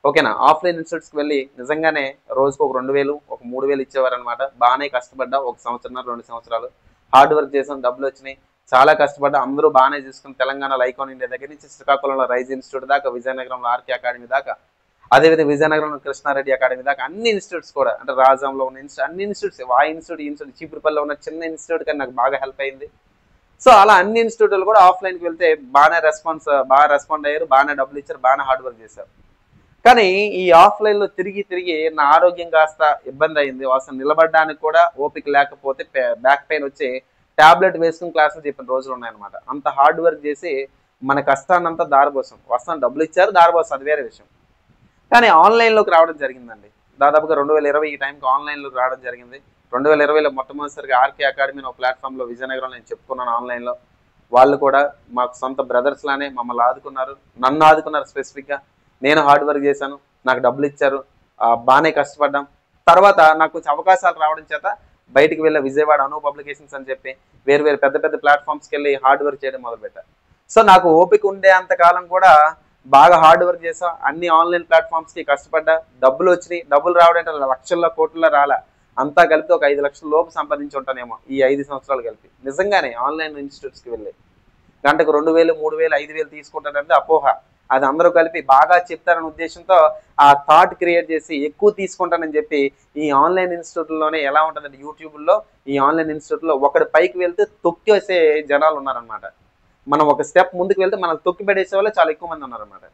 ఓకేనా. ఆఫ్లైన్ ఇన్స్టిట్యూట్స్కి వెళ్ళి నిజంగానే రోజుకు ఒక 2000, ఒక 3000 ఇచ్చేవారు అనమాట. బాగానే కష్టపడ్డా, 1 సంవత్సరం 2 సంవత్సరాలు హార్డ్ వర్క్ చేసాం, డబ్బులు వచ్చినాయి, చాలా కష్టపడ్డా. అందరూ బాగానే చూసుకుని తెలంగాణలో ఐకాన్ ఇండియా దగ్గర నుంచి శ్రీకాకుళంలో రైజ్ ఇన్స్టిట్యూట్ దాకా, విజయనగరంలో ఆర్కే అకాడమీ దాకా, అదేవిధంగా విజయనగరంలో కృష్ణారెడ్డి అకాడమీ దాకా అన్ని ఇన్స్టిట్యూట్స్ కూడా, అంటే రాజంలో ఉన్న అన్ని ఇన్స్టిట్యూట్స్, ఆ ఇన్స్టిట్యూట్ చీపురుపల్లిలో ఉన్న చిన్న ఇన్స్టిట్యూట్ కానీ నాకు బాగా హెల్ప్ అయింది. సో అలా అన్ని ఇన్స్టిట్యూట్లు కూడా ఆఫ్లైన్కి వెళ్తే బాగా రెస్పాండ్ అయ్యారు, బాగానే డబ్బులు ఇచ్చారు, బాగానే హార్డ్ వర్క్ చేశారు. కానీ ఈ ఆఫ్లైన్లో తిరిగి నా ఆరోగ్యం కాస్త ఇబ్బంది అయింది. అసలు నిలబడడానికి కూడా ఓపిక లేకపోతే బ్యాక్ పెయిన్ వచ్చి ట్యాబ్లెట్ వేసుకుని క్లాసులు చెప్పిన రోజులు ఉన్నాయన్నమాట. అంత హార్డ్ వర్క్ చేసి మన కష్టాన్నంతా దారిపోసాం. వస్తాను డబ్బులు ఇచ్చారు, దారిపోసాం, అది వేరే విషయం. కానీ ఆన్లైన్లోకి రావడం జరిగిందండి. దాదాపుగా 2020 ఈ టైంకి ఆన్లైన్లోకి రావడం జరిగింది. 2020లో మొట్టమొదటిసారిగా ఆర్కే అకాడమీ ఒక ప్లాట్ఫామ్లో విజయనగరంలో నేను చెప్పుకున్నాను ఆన్లైన్లో. వాళ్ళు కూడా మాకు సొంత బ్రదర్స్ లానే మమ్మల్ని ఆదుకున్నారు, నన్ను ఆదుకున్నారు స్పెసిఫిక్గా. నేను హార్డ్ వర్క్ చేశాను, నాకు డబ్బులు ఇచ్చారు, బాగానే కష్టపడ్డాం. తర్వాత నాకు కొంచెం అవకాశాలు రావడం చేత బయటికి వెళ్ళే విజయవాడ అను పబ్లికేషన్స్ అని చెప్పి వేరు పెద్ద ప్లాట్ఫామ్స్కి వెళ్ళి హార్డ్ వర్క్ చేయడం మొదలుపెట్టాను. సో నాకు ఓపిక ఉండే అంతకాలం కూడా బాగా హార్డ్ వర్క్ చేసా, అన్ని ఆన్లైన్ ప్లాట్ఫామ్స్కి కష్టపడ్డా, డబ్బులు వచ్చినాయి. డబ్బులు రావడం అంటే లక్షల్లో కోట్లలో రాలా, అంతా కలిపి ఒక 5 లక్షల లోపు సంపాదించి ఉంటానేమో ఈ 5 సంవత్సరాలు కలిపి. నిజంగానే ఆన్లైన్ ఇన్స్టిట్యూట్స్కి వెళ్ళి గంటకు 2000, 3000, 5000 తీసుకుంటానంటే అపోహ. అది అందరూ కలిపి బాగా చెప్తారనే ఉద్దేశంతో ఆ థాట్ క్రియేట్ చేసి ఎక్కువ తీసుకుంటానని చెప్పి ఈ ఆన్లైన్ ఇన్స్టిట్యూట్లోనే ఎలా ఉంటుందంటే యూట్యూబ్లో ఈ ఆన్లైన్ ఇన్స్టిట్యూట్లో ఒకటి పైకి వెళ్తే తొక్కేసే జనాలు ఉన్నారనమాట. మనం ఒక స్టెప్ ముందుకు వెళ్తే మనం తొక్కి పడేసే వాళ్ళు చాలా ఎక్కువ మంది ఉన్నారనమాట.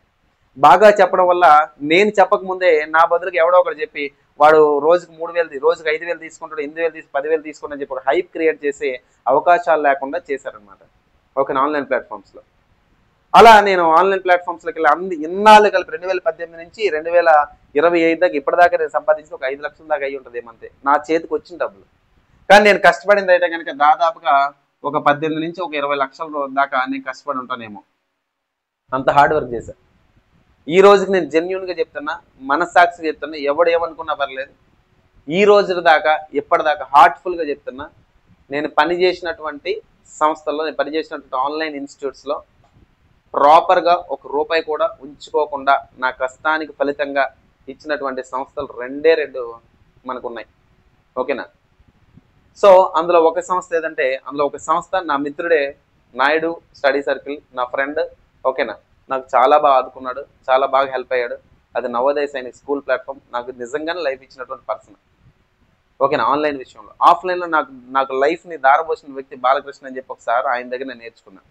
బాగా చెప్పడం వల్ల నేను చెప్పకముందే నా బదులుకి ఎవడో ఒకటి చెప్పి వాడు రోజుకి 3000 రోజుకి 5000 తీసుకుంటాడు, 8000 10,000 తీసుకుంటాడు అని చెప్పి ఒక హైప్ క్రియేట్ చేసి అవకాశాలు లేకుండా చేశారనమాట ఓకే ఆన్లైన్ ప్లాట్ఫామ్స్లో. అలా నేను ఆన్లైన్ ప్లాట్ఫామ్స్లోకి వెళ్ళి ఇన్నాళ్ళు కలిపి 2018 నుంచి 2025 దాకా ఇప్పటిదాకా నేను సంపాదించి ఒక 5 లక్షల దాకా అయ్యి ఉంటుంది ఏమంతే నా చేతికి వచ్చిన డబ్బులు. కానీ నేను కష్టపడింది అయితే కనుక దాదాపుగా ఒక 18 నుంచి ఒక 20 లక్షల దాకా నేను కష్టపడి ఉంటానేమో, అంత హార్డ్ వర్క్ చేశాను. ఈ రోజుకి నేను జెన్యున్గా చెప్తున్నా, మనస్సాక్షిగా చెప్తున్నా, ఎవడు ఏమనుకున్నా పర్లేదు. ఈ రోజు దాకా ఇప్పటిదాకా హార్ట్ఫుల్గా చెప్తున్నా, నేను పనిచేసినటువంటి సంస్థల్లో, నేను పనిచేసినటువంటి ఆన్లైన్ ఇన్స్టిట్యూట్స్లో ప్రాపర్గా ఒక రూపాయి కూడా ఉంచుకోకుండా నా కష్టానికి ఫలితంగా ఇచ్చినటువంటి సంస్థలు 2 మనకున్నాయి ఓకేనా. సో అందులో ఒక సంస్థ ఏదంటే, అందులో ఒక సంస్థ నా మిత్రుడే, నాయుడు స్టడీ సర్కిల్, నా ఫ్రెండ్ ఓకేనా. నాకు చాలా బాగా ఆదుకున్నాడు, చాలా బాగా హెల్ప్ అయ్యాడు. అది నవోదయ సైనిక్ స్కూల్ ప్లాట్ఫామ్. నాకు నిజంగానే లైఫ్ ఇచ్చినటువంటి పర్సన్ ఓకేనా. ఆన్లైన్ విషయంలో, ఆఫ్లైన్లో నాకు లైఫ్ని దారబోసిన వ్యక్తి బాలకృష్ణ అని చెప్పి ఒకసారి ఆయన దగ్గర నేను నేర్చుకున్నాను.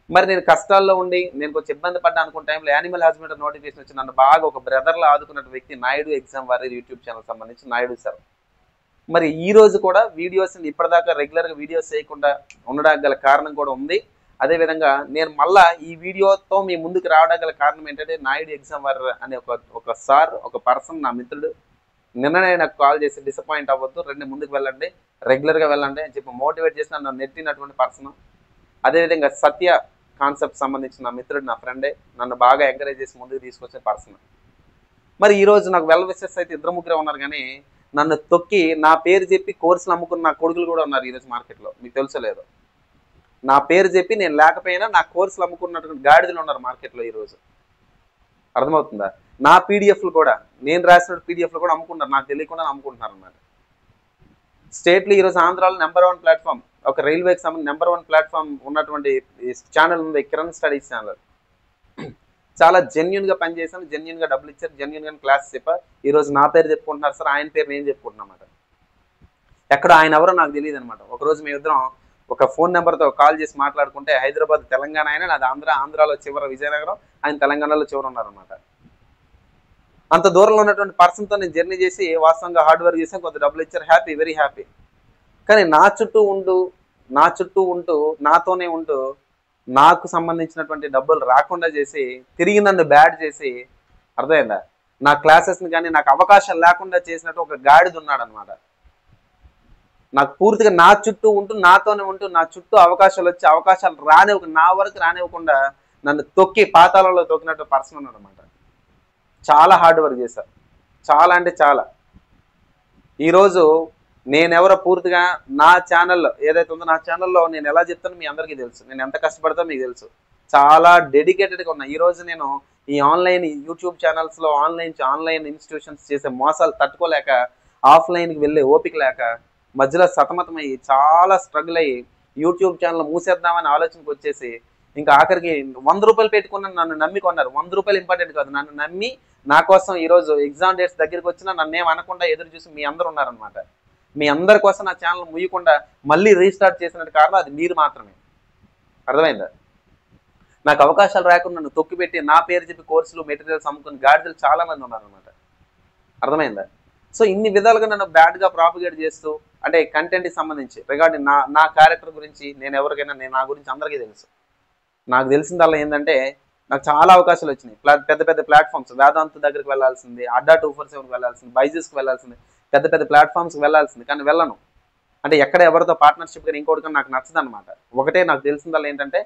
మరి నేను కష్టాల్లో ఉండి నేను కొంచెం ఇబ్బంది పడ్డా అనుకున్న టైంలో యానిమల్ హస్బెండరీ నోటిఫికేషన్ వచ్చి నన్ను బాగా ఒక బ్రదర్లో ఆదుకున్న వ్యక్తి నాయుడు ఎగ్జామ్ వారి యూట్యూబ్ ఛానల్ సంబంధించి నాయుడు సార్. మరి ఈ రోజు కూడా వీడియోస్ని ఇప్పటిదాకా రెగ్యులర్గా వీడియోస్ చేయకుండా ఉండడానికి గల కారణం కూడా ఉంది. అదేవిధంగా నేను మళ్ళా ఈ వీడియోతో మీ ముందుకు రావడానికి గల కారణం ఏంటంటే, నాయుడు ఎగ్జామ్ వార్ అనే ఒక సార్, ఒక పర్సన్, నా మిత్రుడు నిన్ననే నాకు కాల్ చేసి డిసప్పాయింట్ అవ్వద్దు, రండి ముందుకు వెళ్ళండి, రెగ్యులర్గా వెళ్ళండి అని చెప్పి మోటివేట్ చేసి నన్ను నెట్టినటువంటి పర్సన్. అదేవిధంగా సత్య కాన్సెప్ట్ సంబంధించిన నా మిత్రుడు, నా ఫ్రెండే, నన్ను బాగా ఎంకరేజ్ చేసి ముందుకు తీసుకొచ్చే పర్సన్. మరి ఈరోజు నాకు వెల్ విషెస్ అయితే 2-3 ఉన్నారు, కానీ నన్ను తొక్కి నా పేరు చెప్పి కోర్సులు అమ్ముకున్న నా కొడుకులు కూడా ఉన్నారు ఈరోజు మార్కెట్లో, మీకు తెలుసలేదు. నా పేరు చెప్పి నేను లేకపోయినా నా కోర్సులు అమ్ముకున్నటువంటి గాడిదలు ఉన్నారు మార్కెట్లో ఈరోజు, అర్థమవుతుందా. నా పీడిఎఫ్లు కూడా, నేను రాసిన పీడిఎఫ్లు కూడా అమ్ముకుంటారు, నాకు తెలియకుండా అమ్ముకుంటున్నారు అన్నమాట. స్టేట్లో ఈరోజు ఆంధ్రాలో నెంబర్ 1 ప్లాట్ఫామ్, ఒక రైల్వేకి సంబంధించి నెంబర్ 1 ప్లాట్ఫామ్ ఉన్నటువంటి ఛానల్ ఉంది, కిరణ్ స్టడీస్ ఛానల్. చాలా జెన్యున్గా పనిచేశాను, జెన్యున్గా డబ్బులు ఇచ్చారు, జెన్యున్గా క్లాస్ చెప్పారు. ఈరోజు నా పేరు చెప్పుకుంటున్నారు సార్, ఆయన పేరు నేను చెప్పుకుంటున్నా అన్నమాట. ఎక్కడ ఆయన ఎవరో నాకు తెలియదు అనమాట. ఒకరోజు మేమిద్దరం ఒక ఫోన్ నెంబర్తో కాల్ చేసి మాట్లాడుకుంటే, హైదరాబాద్ తెలంగాణ ఆయన, నాది ఆంధ్రాలో చివర విజయనగరం, ఆయన తెలంగాణలో చివర ఉన్నారనమాట. అంత దూరంలో ఉన్నటువంటి పర్సన్తో నేను జర్నీ చేసి వాస్తవంగా హార్డ్ వర్క్ చేసాను, కొంత డబ్బులు ఇచ్చారు, హ్యాపీ, వెరీ హ్యాపీ. కానీ నా చుట్టూ ఉంటూ నాతోనే ఉంటూ నాకు సంబంధించినటువంటి డబ్బులు రాకుండా చేసి, తిరిగి నన్ను బ్యాడ్ చేసి, అర్థమైందా, నా క్లాసెస్ని కానీ నాకు అవకాశం లేకుండా చేసినట్టు ఒక గాడిద ఉన్నాడు అనమాట. నాకు పూర్తిగా నా చుట్టూ ఉంటూ నాతోనే ఉంటూ నా చుట్టూ అవకాశాలు వచ్చి అవకాశాలు నా వరకు రానివ్వకుండా నన్ను తొక్కి పాతాళంలో తొక్కినట్టు పర్సన్ ఉన్నాడు అనమాట. చాలా హార్డ్ వర్క్ చేశారు, చాలా అంటే చాలా. ఈరోజు నేనెవరో పూర్తిగా నా ఛానల్లో ఏదైతే ఉందో, నా ఛానల్లో నేను ఎలా చెప్తానో మీ అందరికీ తెలుసు, నేను ఎంత కష్టపడతానో మీకు తెలుసు. చాలా డెడికేటెడ్గా ఉన్నా. ఈరోజు నేను ఈ ఆన్లైన్ యూట్యూబ్ ఛానల్స్లో ఆన్లైన్ ఇన్స్టిట్యూషన్స్ చేసే మోసాలు తట్టుకోలేక, ఆఫ్లైన్కి వెళ్ళే ఓపిక లేక, మధ్యలో సతమతమయ్యి చాలా స్ట్రగుల్ అయ్యి యూట్యూబ్ ఛానల్ మూసేద్దామని ఆలోచనకు వచ్చేసి, ఇంకా ఆఖరికి 100 రూపాయలు పెట్టుకున్నాను, నన్ను నమ్మి కొన్నారు. 100 రూపాయలు ఇంపార్టెంట్ కాదు, నన్ను నమ్మి నా కోసం ఈరోజు ఎగ్జామ్ డేట్స్ దగ్గరికి వచ్చినా నన్ను ఏం అనకుండా ఎదురు చూసి మీ అందరూ ఉన్నారనమాట. మీ అందరి కోసం నా ఛానల్ ముయ్యకుండా మళ్ళీ రీస్టార్ట్ చేసినట్టు కారణం అది మీరు మాత్రమే, అర్థమైందా. నాకు అవకాశాలు రాకుండా నన్ను తొక్కిపెట్టి నా పేరు చెప్పి కోర్సులు మెటీరియల్స్ అమ్ముకుని గాడిదలు చాలా మంది ఉన్నారనమాట, అర్థమైందా. సో ఇన్ని విధాలుగా నన్ను బ్యాడ్గా ప్రాపగేట్ చేస్తూ, అంటే కంటెంట్కి సంబంధించి రిగార్డింగ్ నా క్యారెక్టర్ గురించి, నేను ఎవరికైనా నా గురించి అందరికీ తెలుసు. నాకు తెలిసిందల్లా ఏంటంటే, నాకు చాలా అవకాశాలు వచ్చినాయి. పెద్ద పెద్ద ప్లాట్ఫామ్స్, వేదాంత దగ్గరికి వెళ్ళాల్సింది, అడ్డా 247కి వెళ్ళాల్సింది, బైజూస్కి వెళ్ళాల్సింది, పెద్ద పెద్ద ప్లాట్ఫామ్స్కి వెళ్ళాల్సింది, కానీ వెళ్ళను. అంటే ఎక్కడ ఎవరితో పార్ట్నర్షిప్ కానీ ఇంకోటి కానీ నాకు నచ్చదనమాట. ఒకటే నాకు తెలిసిందల్లా ఏంటంటే,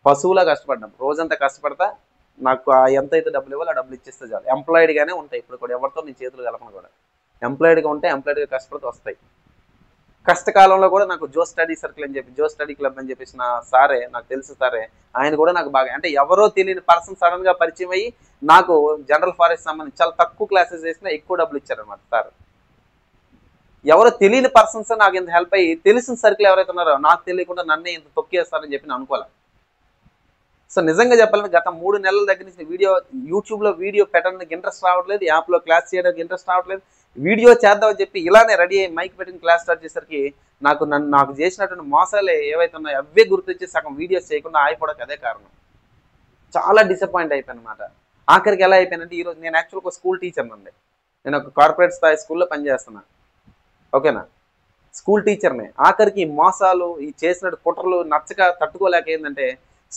పశువులా కష్టపడ్డాం, రోజంతా కష్టపడతా, నాకు ఎంతైతే డబ్బులు ఇవ్వాలో ఆ డబ్బులు ఇచ్చేస్తే చాలు. ఎంప్లాయిడ్గానే ఉంటాయి ఇప్పుడు కూడా, ఎవరితో నేను చేతులు కలపను కూడా. ఎంప్లాయిడ్గా ఉంటే ఎంప్లాయిడ్గా కష్టపడితే వస్తాయి. కష్టకాలంలో కూడా నాకు జో స్టడీ సర్కిల్ అని చెప్పి, జో స్టడీ క్లబ్ అని చెప్పేసి నా సారే, నాకు తెలుసు సారే, ఆయన కూడా నాకు బాగా, అంటే ఎవరో తెలియని పర్సన్ సడన్గా పరిచయం అయ్యి నాకు జనరల్ ఫారెస్ట్ సంబంధించి చాలా తక్కువ క్లాసెస్ చేసినా ఎక్కువ డబ్బులు ఇచ్చారనమాట సార్. ఎవరో తెలియని పర్సన్స్ నాకు ఇంత హెల్ప్ అయ్యి, తెలిసిన సర్కిల్ ఎవరైతే ఉన్నారో నాకు తెలియకుండా నన్నే ఇంత తొక్కేస్తారని చెప్పి నేను అనుకోలే. సో నిజంగా చెప్పాలంటే గత 3 నెలల దగ్గర నుంచి యూట్యూబ్లో వీడియో పెట్టడానికి ఇంట్రెస్ట్ రావట్లేదు, యాప్లో క్లాస్ చేయడానికి ఇంట్రెస్ట్ రావట్లేదు. వీడియో చేద్దామని చెప్పి ఇలానే రెడీ అయ్యి మైక్ పెట్టుకుని క్లాస్ స్టార్ట్ చేసరికి నాకు చేసినటువంటి మోసాలే ఏవైతే ఉన్నాయో అవే గుర్తొచ్చి సగం వీడియోస్ చేయకుండా ఆగిపోవడానికి అదే కారణం. చాలా డిసప్పాయింట్ అయిపోయాను అనమాట. ఆఖరికి ఎలా అయిపోయానంటే ఈరోజు నేను యాక్చువల్గా ఒక స్కూల్ టీచర్ అండి. నేను ఒక కార్పొరేట్ స్థాయి స్కూల్లో పనిచేస్తున్నాను, ఓకేనా, స్కూల్ టీచర్ని. ఆఖరికి ఈ మోసాలు ఈ చేసినట్టు కుట్రలు నచ్చక తట్టుకోలేక ఏంటంటే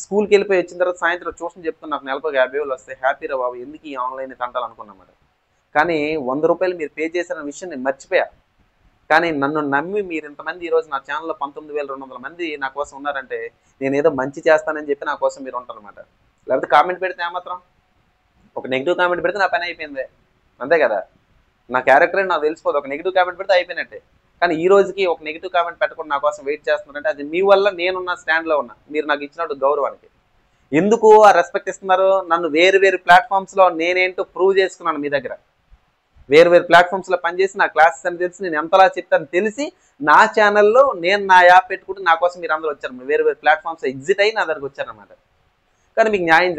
స్కూల్కి వెళ్ళిపోయి వచ్చిన తర్వాత సాయంత్రం ట్యూషన్ చెప్తున్నా నాకు నెలకు 50,000 వస్తాయి, హ్యాపీరా బాబు, ఎందుకు ఈ ఆన్లైన్ తంటాలు అనుకున్నమాట. కానీ 100 రూపాయలు మీరు పే చేశారన్న విషయం నేను మర్చిపోయా. కానీ నన్ను నమ్మి మీరు ఇంతమంది ఈరోజు నా ఛానల్లో 19,200 మంది నా కోసం ఉన్నారంటే నేను ఏదో మంచి చేస్తానని చెప్పి నా కోసం మీరు ఉంటారనమాట. లేకపోతే కామెంట్ పెడితే ఏమాత్రం, ఒక నెగిటివ్ కామెంట్ పెడితే నా పని అయిపోయింది, అంతే కదా. నా క్యారెక్టర్ నాకు తెలిసిపోదు, ఒక నెగిటివ్ కామెంట్ పెడితే అయిపోయినట్టే. కానీ ఈ రోజుకి ఒక నెగిటివ్ కామెంట్ పెట్టకుండా నా కోసం వెయిట్ చేస్తున్నారంటే అది మీ వల్ల నేనున్న స్టాండ్లో ఉన్నా, మీరు నాకు ఇచ్చినట్టు గౌరవానికి. ఎందుకు ఆ రెస్పెక్ట్ ఇస్తున్నారు? నన్ను వేరు ప్లాట్ఫామ్స్లో నేనేంటో ప్రూవ్ చేసుకున్నాను మీ దగ్గర. వేరు ప్లాట్ఫామ్స్లో పనిచేసి నా క్లాసెస్ అని తెలిసి నేను ఎంతలా చెప్తాను తెలిసి నా ఛానల్లో నేను నా యాప్ పెట్టుకుంటే నా కోసం మీరు అందరూ వచ్చారు. వేరు ప్లాట్ఫామ్స్ ఎగ్జిట్ అయ్యి నా దగ్గరకు వచ్చారనమాట. కానీ మీకు న్యాయం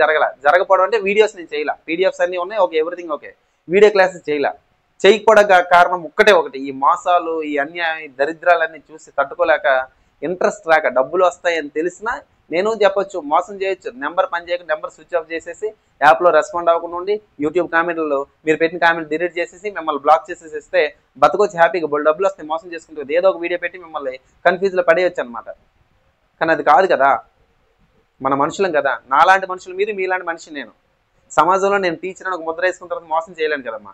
జరగకపోవడం అంటే వీడియోస్ నేను చేయలే, పీడిఎఫ్స్ అన్నీ ఉన్నాయి, okay, everything okay, video classes చేయకపోవడం కారణం ఒకటి ఈ మోసాలు, ఈ అన్యాయం, ఈ దరిద్రాలన్నీ చూసి తట్టుకోలేక ఇంట్రెస్ట్ రాక, డబ్బులు వస్తాయని తెలిసినా నేను చెప్పొచ్చు మోసం చేయొచ్చు, నెంబర్ పని చేయక నెంబర్ స్విచ్ ఆఫ్ చేసేసి యాప్లో రెస్పాండ్ అవ్వకుండా ఉండి యూట్యూబ్ కామెంట్లో మీరు పెట్టిన కామెంట్ డిలీట్ చేసేసి మిమ్మల్ని బ్లాక్ చేసేస్తే బతకొచ్చి హ్యాపీగా డబ్బులు వస్తే మోసం చేసుకుంటుంది, ఏదో ఒక వీడియో పెట్టి మిమ్మల్ని కన్ఫ్యూజ్లో పడేయచ్చు అనమాట. కానీ అది కాదు కదా, మన మనుషులం కదా, నాలాంటి మనుషులు మీరు, మీలాంటి మనిషి నేను. సమాజంలో నేను టీచర్ అని ఒక ముద్ర వేసుకున్న తర్వాత మోసం చేయలేను కదమ్మా.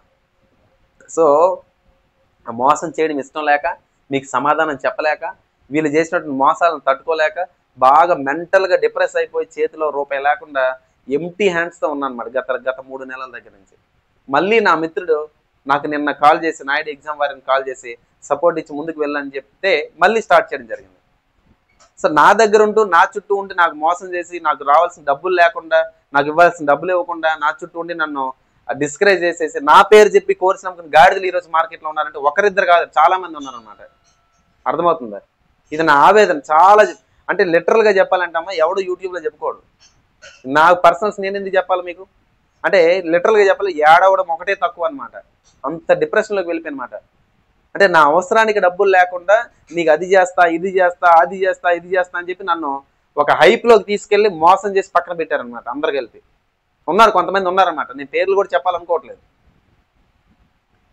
సో మోసం చేయడం ఇష్టం లేక, మీకు సమాధానం చెప్పలేక, వీళ్ళు చేసినటువంటి మోసాలను తట్టుకోలేక బాగా మెంటల్గా డిప్రెస్ అయిపోయి చేతిలో రూపాయి లేకుండా ఎంటీ హ్యాండ్స్తో ఉన్నాను అనమాట గత 3 నెలల దగ్గర నుంచి. మళ్ళీ నా మిత్రుడు నాకు నిన్న కాల్ చేసి, నాయుడు ఎగ్జామ్ వారిని కాల్ చేసి సపోర్ట్ ఇచ్చి ముందుకు వెళ్ళని చెప్తే మళ్ళీ స్టార్ట్ చేయడం జరిగింది. సో నా దగ్గర ఉంటూ నా చుట్టూ ఉండి నాకు మోసం చేసి నాకు రావాల్సిన డబ్బులు లేకుండా, నాకు ఇవ్వాల్సిన డబ్బులు ఇవ్వకుండా నా చుట్టూ ఉండి నన్ను డిస్కరేజ్ చేసేసి నా పేరు చెప్పి కోర్సు నమ్ముకుని గాడిదలు ఈరోజు మార్కెట్లో ఉన్నారంటే ఒకరిద్దరు కాదు, చాలా మంది ఉన్నారనమాట. అర్థమవుతుందా? ఇది నా ఆవేదన. చాలా అంటే లిటరల్గా చెప్పాలంటే అమ్మ ఎవడు యూట్యూబ్లో చెప్పుకోడు. నా పర్సనల్స్ నేను ఎందుకు చెప్పాలి మీకు అంటే లిటరల్గా చెప్పాలి, ఏడవడం ఒకటే తక్కువ అనమాట. అంత డిప్రెషన్లోకి వెళ్ళిపోయినమాట. అంటే నా అవసరానికి డబ్బులు లేకుండా నీకు అది చేస్తా, ఇది చేస్తా, అది చేస్తా, ఇది చేస్తా అని చెప్పి నన్ను ఒక హైప్లోకి తీసుకెళ్ళి మోసం చేసి పక్కన పెట్టారనమాట. అందరు కలిపి ఉన్నారు, కొంతమంది ఉన్నారనమాట, నేను పేర్లు కూడా చెప్పాలనుకోవట్లేదు.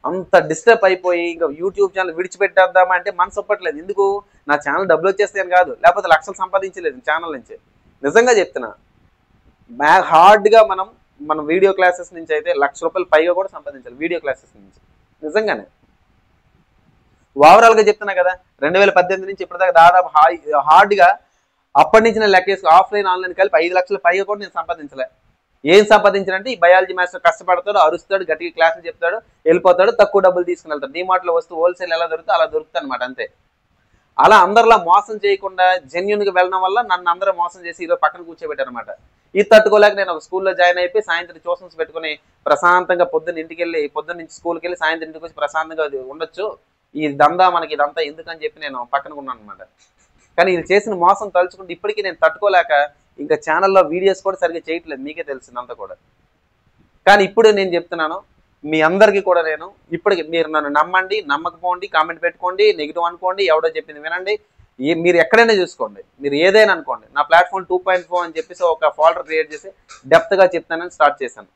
అంత డిస్టర్బ్ అయిపోయి ఇంకా యూట్యూబ్ ఛానల్ విడిచిపెట్టేద్దామా అంటే మనసు ఒప్పట్లేదు. ఎందుకు? నా ఛానల్ డబ్బులు వచ్చేస్తాయని కాదు, లేకపోతే లక్షలు సంపాదించలేదు ఛానల్ నుంచి. నిజంగా చెప్తున్నా, హార్డ్గా మనం వీడియో క్లాసెస్ నుంచి అయితే ₹1,00,000 పైగా కూడా సంపాదించాలి వీడియో క్లాసెస్ నుంచి. నిజంగానే ఓవరాల్గా చెప్తున్నా కదా, 2018 నుంచి ఇప్పటిదాకా దాదాపు హార్డ్గా అప్పటి నుంచి నేను లెక్కేసుకు ఆఫ్లైన్ ఆన్లైన్ కలిపి 5 లక్షల పైగా కూడా నేను సంపాదించలే. ఏం సంపాదించాలంటే ఈ బయాలజీ మాస్టర్ కష్టపడతాడు, అరుస్తాడు, గట్టిగా క్లాసులు చెప్తాడు, వెళ్ళిపోతాడు, తక్కువ డబ్బులు తీసుకుని వెళ్తాడు. డీమార్ట్లో వస్తువు హోల్సేల్ ఎలా దొరుకుతుందో అలా దొరుకుతుంది అనమాట, అంతే. అలా అందరిలా మోసం చేయకుండా జెన్యున్గా వెళ్ళడం వల్ల నన్ను అందరూ మోసం చేసి ఈరోజు పక్కన కూర్చోబెట్టారు అనమాట. ఇది తట్టుకోలేక నేను ఒక స్కూల్లో జాయిన్ అయిపోయి సాయంత్రం ట్యూషన్స్ పెట్టుకుని ప్రశాంతంగా పొద్దున్న నుంచి స్కూల్కి వెళ్ళి సాయంత్రం ఇంటికి వచ్చి ప్రశాంతంగా ఉండొచ్చు, ఈ దందా మనకి ఇదంతా ఎందుకని చెప్పి నేను పక్కన ఉన్నాను అనమాట. కానీ ఇది చేసిన మోసం తలుచుకుంటే ఇప్పటికీ నేను తట్టుకోలేక ఇంకా ఛానల్లో వీడియోస్ కూడా సరిగ్గా చేయట్లేదు, మీకే తెలిసిందంతా కూడా. కానీ ఇప్పుడు నేను చెప్తున్నాను మీ అందరికీ కూడా, నేను ఇప్పటికి మీరు నన్ను నమ్మండి, నమ్మకపోండి, కామెంట్ పెట్టుకోండి, నెగిటివ్ అనుకోండి, ఎవడో చెప్పింది వినండి, మీరు ఎక్కడైనా చూసుకోండి, మీరు ఏదైనా అనుకోండి. నా ప్లాట్ఫామ్ 2.4 అని చెప్పేసి ఒక ఫోల్డర్ క్రియేట్ చేసి డెప్త్గా చెప్తానని స్టార్ట్ చేశాను.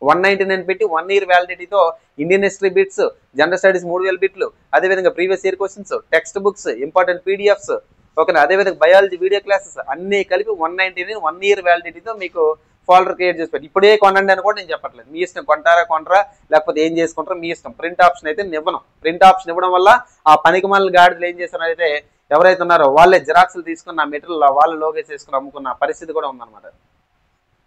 199 పెట్టి 1 year వ్యాలిడిటీతో Indian history bits, general studies 3000 బిట్లు, అదేవిధంగా previous year questions, text books, important PDFs, ఓకేనా, అదేవిధంగా బయాలజీ వీడియో క్లాసెస్ అన్నీ కలిపి 199 1 year వ్యాలిడిటీతో మీకు ఫోల్డర్ క్రియేట్ చేసి పెట్టి ఇప్పుడే కొనండి అని కూడా నేను చెప్పట్లేదు. మీ ఇష్టం, కొంటారా లేకపోతే ఏం చేసుకుంటారో మీ ఇష్టం. ప్రింట్ ఆప్షన్ అయితే నేను ఇవ్వను. ప్రింట్ ఆప్షన్ ఇవ్వడం వల్ల ఆ పనికి మళ్ళీ గాడిదలు ఏం చేస్తారో అయితే ఎవరైతే ఉన్నారో వాళ్ళే జిరాక్స్లు తీసుకుని నా మెటీరియల్ వాళ్ళు లోగేస్ చేసుకుని అమ్ముకున్న పరిస్థితి కూడా ఉందన్నమాట.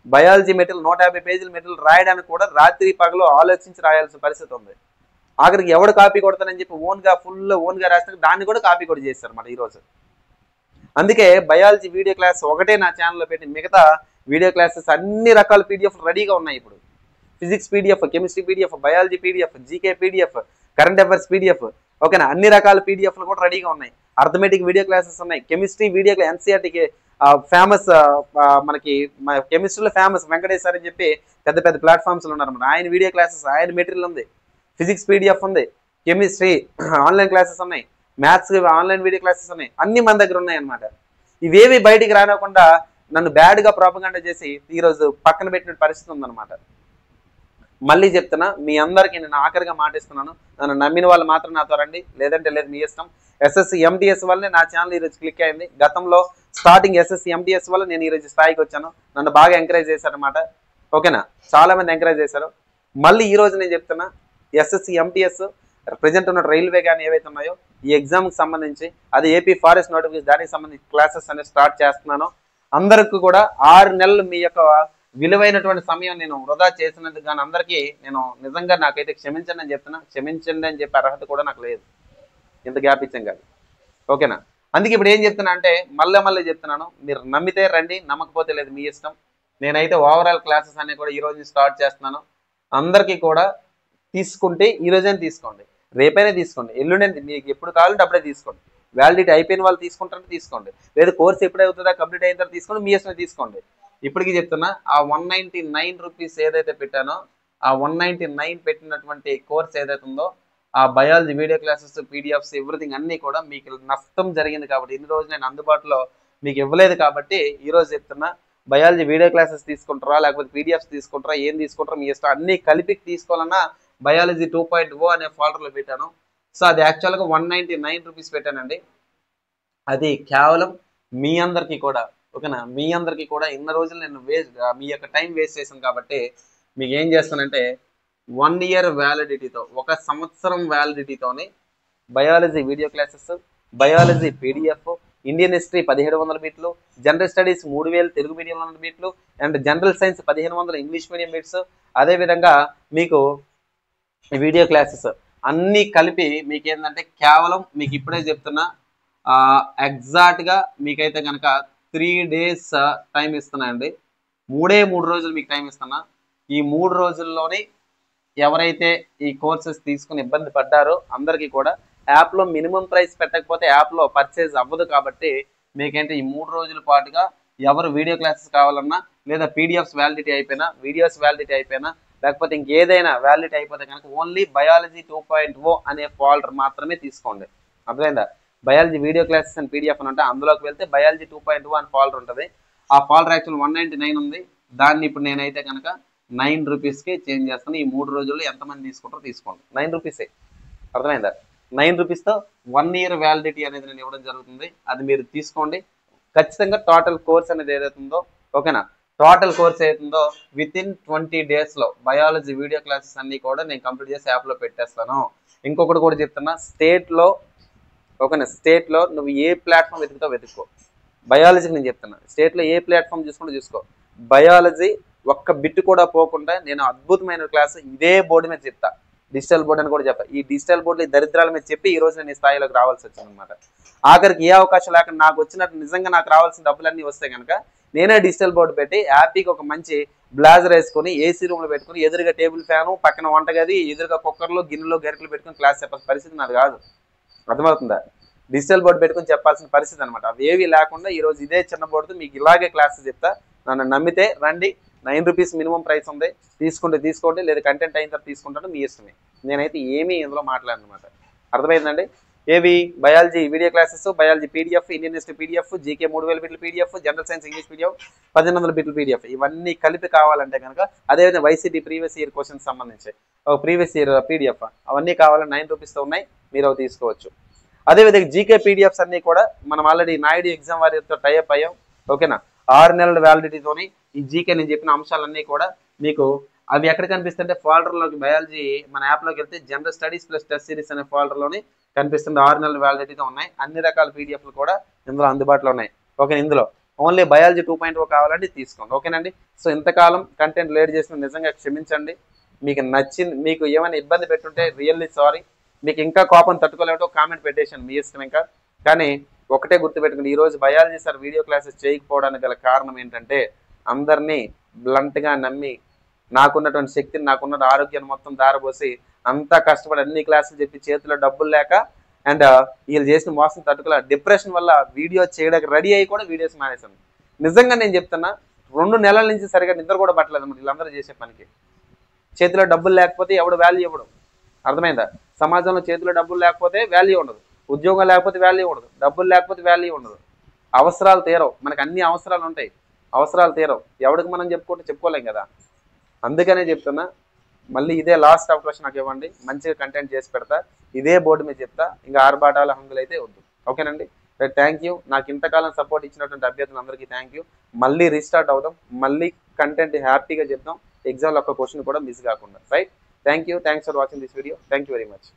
బయాలజీ మెటీరియల్ 150 పేజీల మెటీరియల్ రాయడానికి కూడా రాత్రి పగలు ఆలోచించి రాయాల్సిన పరిస్థితి ఉంది. ఆఖరికి ఎవడు కాపీ కొడతానని చెప్పి ఓన్గా రాస్తే దాన్ని కూడా కాపీ కూడా చేస్తారు అన్నమాట ఈరోజు. అందుకే బయాలజీ వీడియో క్లాస్ ఒకటే నా ఛానల్లో పెట్టి మిగతా వీడియో క్లాసెస్ అన్ని రకాల పీడిఎఫ్ రెడీగా ఉన్నాయి. ఇప్పుడు physics PDF, chemistry PDF, biology PDF, GK PDF, current affairs PDF, ఓకేనా, అన్ని రకాల పీడిఎఫ్లు కూడా రెడీగా ఉన్నాయి. అర్థమెటిక్ వీడియో క్లాసెస్ ఉన్నాయి, కెమిస్ట్రీ వీడియో ఎన్సీఆర్టీకి ఫేమస్ మనకి కెమిస్ట్రీలో ఫేమస్ వెంకటేష్ సార్ అని చెప్పి పెద్ద పెద్ద ప్లాట్ఫామ్స్లో ఉన్నారన్నమాట. ఆయన వీడియో క్లాసెస్, ఆయన మెటీరియల్ ఉంది, ఫిజిక్స్ పీడిఎఫ్ ఉంది, కెమిస్ట్రీ ఆన్లైన్ క్లాసెస్ ఉన్నాయి, మ్యాథ్స్ ఆన్లైన్ వీడియో క్లాసెస్ ఉన్నాయి, అన్ని మన దగ్గర ఉన్నాయి అనమాట. ఇవేవి బయటికి రానివ్వకుండా నన్ను బ్యాడ్గా ప్రాపగండా చేసి ఈరోజు పక్కన పెట్టిన పరిస్థితి ఉందన్నమాట. మళ్ళీ చెప్తున్నా, మీ అందరికీ నేను ఆఖరిగా మాటిస్తున్నాను, నన్ను నమ్మిన వాళ్ళు మాత్రం నాతో రండి, లేదంటే లేదు మీ ఇష్టం. ఎస్ఎస్సి ఎంటీఎస్ వల్లనే నా ఛానల్ ఈరోజు క్లిక్ అయింది. గతంలో స్టార్టింగ్ ఎస్ఎస్సి ఎంటీఎస్ వల్ల నేను ఈరోజు స్థాయికి వచ్చాను. నన్ను బాగా ఎంకరేజ్ చేశారనమాట. ఓకేనా, చాలా మంది ఎంకరేజ్ చేశారు. మళ్ళీ ఈరోజు నేను చెప్తున్నా, ఎస్ఎస్సి ఎంటీఎస్ ప్రజెంట్ ఉన్న రైల్వే కానీ ఏవైతే ఉన్నాయో ఈ ఎగ్జామ్కి సంబంధించి, అది ఏపీ ఫారెస్ట్ నోటిఫికేషన్, దానికి సంబంధించి క్లాసెస్ అనేది స్టార్ట్ చేస్తున్నాను. అందరికీ కూడా 6 నెలలు మీ యొక్క విలువైనటువంటి సమయం నేను వృధా చేసినందుకు కానీ అందరికీ నేను నిజంగా నాకైతే క్షమించండి అని చెప్తున్నా. క్షమించండి అని చెప్పే అర్హత కూడా నాకు లేదు, ఇంత గ్యాప్ ఇచ్చాం కాదు. ఓకేనా, అందుకే ఇప్పుడు ఏం చెప్తున్నా అంటే మళ్ళీ చెప్తున్నాను, మీరు నమ్మితే రండి, నమ్మకపోతే లేదు మీ ఇష్టం. నేనైతే ఓవరాల్ క్లాసెస్ అన్ని కూడా ఈ రోజు స్టార్ట్ చేస్తున్నాను. అందరికీ కూడా తీసుకుంటే ఈ రోజైనా తీసుకోండి, రేపైనా తీసుకోండి, ఎల్లుండి మీకు ఎప్పుడు కావాలంటే అప్పుడే తీసుకోండి. వ్యాలిడిటీ అయిపోయిన వాళ్ళు తీసుకుంటారంటే తీసుకోండి, లేదా కోర్స్ ఎప్పుడవుతుందా కంప్లీట్ అయిన తర్వాత తీసుకోండి, మీ ఇష్టం తీసుకోండి. ఇప్పటికీ చెప్తున్నా, ఆ 199 రూపీస్ ఏదైతే పెట్టానో, ఆ 199 పెట్టినటువంటి కోర్స్ ఏదైతే ఉందో, ఆ biology video classes, PDFs, everything అన్నీ కూడా మీకు నష్టం జరిగింది కాబట్టి, ఇన్ని రోజులు నేను అందుబాటులో మీకు ఇవ్వలేదు కాబట్టి ఈరోజు చెప్తున్నా, బయాలజీ వీడియో క్లాసెస్ తీసుకుంటారా, లేకపోతే పీడిఎఫ్స్ తీసుకుంటారా, ఏం తీసుకుంటారా మీ ఇష్టం. అన్నీ కలిపి తీసుకోవాలన్నా బయాలజీ 2.0 అనే ఫోల్డర్లో పెట్టాను. సో అది యాక్చువల్గా 199 రూపీస్ పెట్టానండి. అది కేవలం మీ అందరికీ కూడా, ఓకేనా, మీ అందరికీ కూడా ఇన్ని రోజులు నేను మీ యొక్క టైం వేస్ట్ చేశాను కాబట్టి మీకు ఏం చేస్తానంటే 1 ఇయర్ వ్యాలిడిటీతో, 1 సంవత్సరం వ్యాలిడిటీతోని biology video classes, biology PDF, Indian history 1700 బిట్లు, జనరల్ స్టడీస్ 3000 తెలుగు మీడియం 100 బిట్లు, and general science 1500 English medium bits, అదేవిధంగా మీకు వీడియో క్లాసెస్ అన్నీ కలిపి మీకు ఏంటంటే కేవలం మీకు ఇప్పుడే చెప్తున్నా, ఎగ్జాక్ట్గా మీకైతే కనుక 3 days టైం ఇస్తున్నాయండి. 3 రోజులు మీకు టైం ఇస్తున్నా. ఈ 3 రోజుల్లోనే ఎవరైతే ఈ కోర్సెస్ తీసుకుని ఇబ్బంది పడ్డారో అందరికీ కూడా యాప్లో మినిమం ప్రైస్ పెట్టకపోతే యాప్లో పర్చేజ్ అవ్వదు కాబట్టి మీకేంటి ఈ 3 రోజుల పాటుగా ఎవరు వీడియో క్లాసెస్ కావాలన్నా, లేదా పీడిఎఫ్స్ వ్యాలిడిటీ అయిపోయినా, వీడియోస్ వ్యాలిడిటీ అయిపోయినా, లేకపోతే ఇంకేదైనా వ్యాలిడిటీ అయిపోతే కనుక ఓన్లీ బయాలజీ 2.0 అనే ఫోల్డర్ మాత్రమే తీసుకోండి. అర్థమైందా? Biology video classes and PDF అని అంటే అందులోకి వెళ్తే బయాలజీ 2.0 అని ఫోల్డర్ ఉంటుంది. ఆ ఫోల్డర్ యాక్చువల్ 199 ఉంది. దాన్ని ఇప్పుడు నేనైతే కనుక 9 రూపీస్కి చేంజ్ చేస్తాను. ఈ 3 రోజుల్లో ఎంతమంది తీసుకుంటారో తీసుకోండి. 9 రూపీసే. అర్థమైందా? 9 రూపీస్తో 1 ఇయర్ వ్యాలిడిటీ అనేది నేను ఇవ్వడం జరుగుతుంది. అది మీరు తీసుకోండి. ఖచ్చితంగా టోటల్ కోర్స్ అనేది ఏదైతే ఉందో, ఓకేనా, టోటల్ కోర్స్ ఏదైతుందో వితిన్ 20 daysలో బయాలజీ వీడియో క్లాసెస్ అన్నీ కూడా నేను కంప్లీట్ చేసి యాప్లో పెట్టేస్తాను. ఇంకొకటి కూడా చెప్తున్నా, స్టేట్లో, ఓకేనా, స్టేట్లో నువ్వు ఏ ప్లాట్ఫామ్ వెతుక్కో. బయాలజీకి నేను చెప్తున్నా, స్టేట్లో ఏ ప్లాట్ఫామ్ చూసుకో. బయాలజీ ఒక్క బిట్ కూడా పోకుండా నేను అద్భుతమైన క్లాస్ ఇదే బోర్డు మీద చెప్తా. డిజిటల్ బోర్డు అని కూడా చెప్పా. ఈ డిజిటల్ బోర్డులో ఈ దరిద్రాల మీద చెప్పి ఈ రోజు నేను ఈ స్థాయిలోకి రావాల్సి వచ్చింది అనమాట. ఆఖరికి ఏ అవకాశం లేకుండా నాకు వచ్చినట్టు నిజంగా నాకు రావాల్సిన డబ్బులన్నీ వస్తే కనుక నేనే డిజిటల్ బోర్డు పెట్టి హ్యాపీకి ఒక మంచి బ్లాజర్ వేసుకొని ఏసీ రూమ్లో పెట్టుకుని ఎదురుగా టేబుల్ ఫ్యాను, పక్కన వంటగది, ఎదురుగా కుక్కర్లో గిన్నెలో గరిటలు పెట్టుకుని క్లాస్ చెప్పాల్సిన పరిస్థితి నాది కాదు. అర్థమవుతుందా? డిజిటల్ బోర్డు పెట్టుకుని చెప్పాల్సిన పరిస్థితి అనమాట. అవేవి లేకుండా ఈరోజు ఇదే చిన్న బోర్డుతో మీకు ఇలాగే క్లాసెస్ చెప్తా. నన్ను నమ్మితే రండి. 9 రూపీస్ మినిమం ప్రైస్ ఉంది. తీసుకోండి, లేదా కంటెంట్ అయిన తర్వాత తీసుకుంటాను, మీ ఇష్టమే. నేనైతే ఏమీ ఇందులో మాట్లాడనమాట. అర్థమైందండి? ఏవి biology video classes, biology PDF, Indian history PDF, GK 3000 బిట్ల PDF, general science English PDF 1500 బిట్ల పీడిఎఫ్, ఇవన్నీ కలిపి కావాలంటే కనుక అదేవిధంగా వైసీటీ ప్రీవియస్ ఇయర్ క్వశ్చన్స్ సంబంధించి ఒక ప్రీవియస్ ఇయర్ పీడిఎఫ్ అవన్నీ కావాలని 9 రూపీస్తో ఉన్నాయి. మీరు అవి తీసుకోవచ్చు. అదేవిధంగా జీకే పీడిఎఫ్స్ అన్నీ కూడా మనం ఆల్రెడీ నాయుడు ఎగ్జామ్ వారితో టైఅప్ అయ్యాం. ఓకేనా? 6 నెలల వ్యాలిడిటీతోని ఈ జీకే నేను చెప్పిన అంశాలన్నీ కూడా మీకు అవి ఎక్కడ కనిపిస్తుంటే ఫోల్డర్లోకి బయాలజీ మన యాప్లోకి వెళ్తే general studies plus test series అనే ఫోల్డర్లోని కనిపిస్తుంది. 6 నెలల వ్యాలిడిటీతో ఉన్నాయి. అన్ని రకాల పీడిఎఫ్లు కూడా ఇందులో అందుబాటులో ఉన్నాయి. ఓకే, ఇందులో ఓన్లీ బయాలజీ 2.0 కావాలంటే తీసుకోండి. ఓకేనండి? సో ఇంతకాలం కంటెంట్ లేట్ చేసిన నిజంగా క్షమించండి. మీకు నచ్చింది, మీకు ఏమైనా ఇబ్బంది పెట్టుంటే రియల్లీ సారీ. మీకు ఇంకా కోపం తట్టుకోలేటో కామెంట్ పెట్టేసాను, మీ ఇష్టం. ఇంకా కానీ ఒకటే గుర్తుపెట్టుకుని, ఈరోజు బయాలజీ సార్ వీడియో క్లాసెస్ చేయకపోవడానికి గల కారణం ఏంటంటే అందరినీ బ్లంట్గా నమ్మి నాకున్నటువంటి శక్తిని, నాకున్న ఆరోగ్యాన్ని మొత్తం దారబోసి అంతా కష్టపడి అన్ని క్లాసులు చెప్పి చేతిలో డబ్బులు లేక అండ్ వీళ్ళు చేసిన మోసం తట్టుకోలే డిప్రెషన్ వల్ల వీడియో చేయడానికి రెడీ అయ్యి కూడా వీడియోస్ మానేశాను. నిజంగా నేను చెప్తున్నా 2 నెలల నుంచి సరిగా నిద్ర కూడా పట్టలేదు అన్నమాట వీళ్ళందరూ చేసే పనికి. చేతిలో డబ్బులు లేకపోతే ఎవడు వాల్యూ ఇవ్వడు, అర్థమైందా? సమాజంలో చేతిలో డబ్బులు లేకపోతే వాల్యూ ఉండదు, ఉద్యోగం లేకపోతే వాల్యూ ఉండదు, డబ్బులు లేకపోతే వాల్యూ ఉండదు, అవసరాలు తీరవు. మనకు అన్ని అవసరాలు ఉంటాయి, అవసరాలు తీరవు, ఎవరికి మనం చెప్పుకోలేం కదా. అందుకనే చెప్తున్నా, మళ్ళీ ఇదే లాస్ట్ అవకాశం నాకు ఇవ్వండి, మంచిగా కంటెంట్ చేసి పెడతా, ఇదే బోర్డు మీద చెప్తా, ఇంకా ఆర్భాటాల హంగులు అయితే వద్దు. ఓకేనండి, థ్యాంక్ యూ. నాకు ఇంతకాలం సపోర్ట్ ఇచ్చినటువంటి అభ్యర్థులందరికీ థ్యాంక్ యూ. మళ్ళీ రీస్టార్ట్ అవుదాం, మళ్ళీ కంటెంట్ హ్యాపీగా చెప్దాం, ఎగ్జామ్లో ఒక్క క్వశ్చన్ కూడా మిస్ కాకుండా. Right, thank you. Thanks for watching this video. Thank you very much.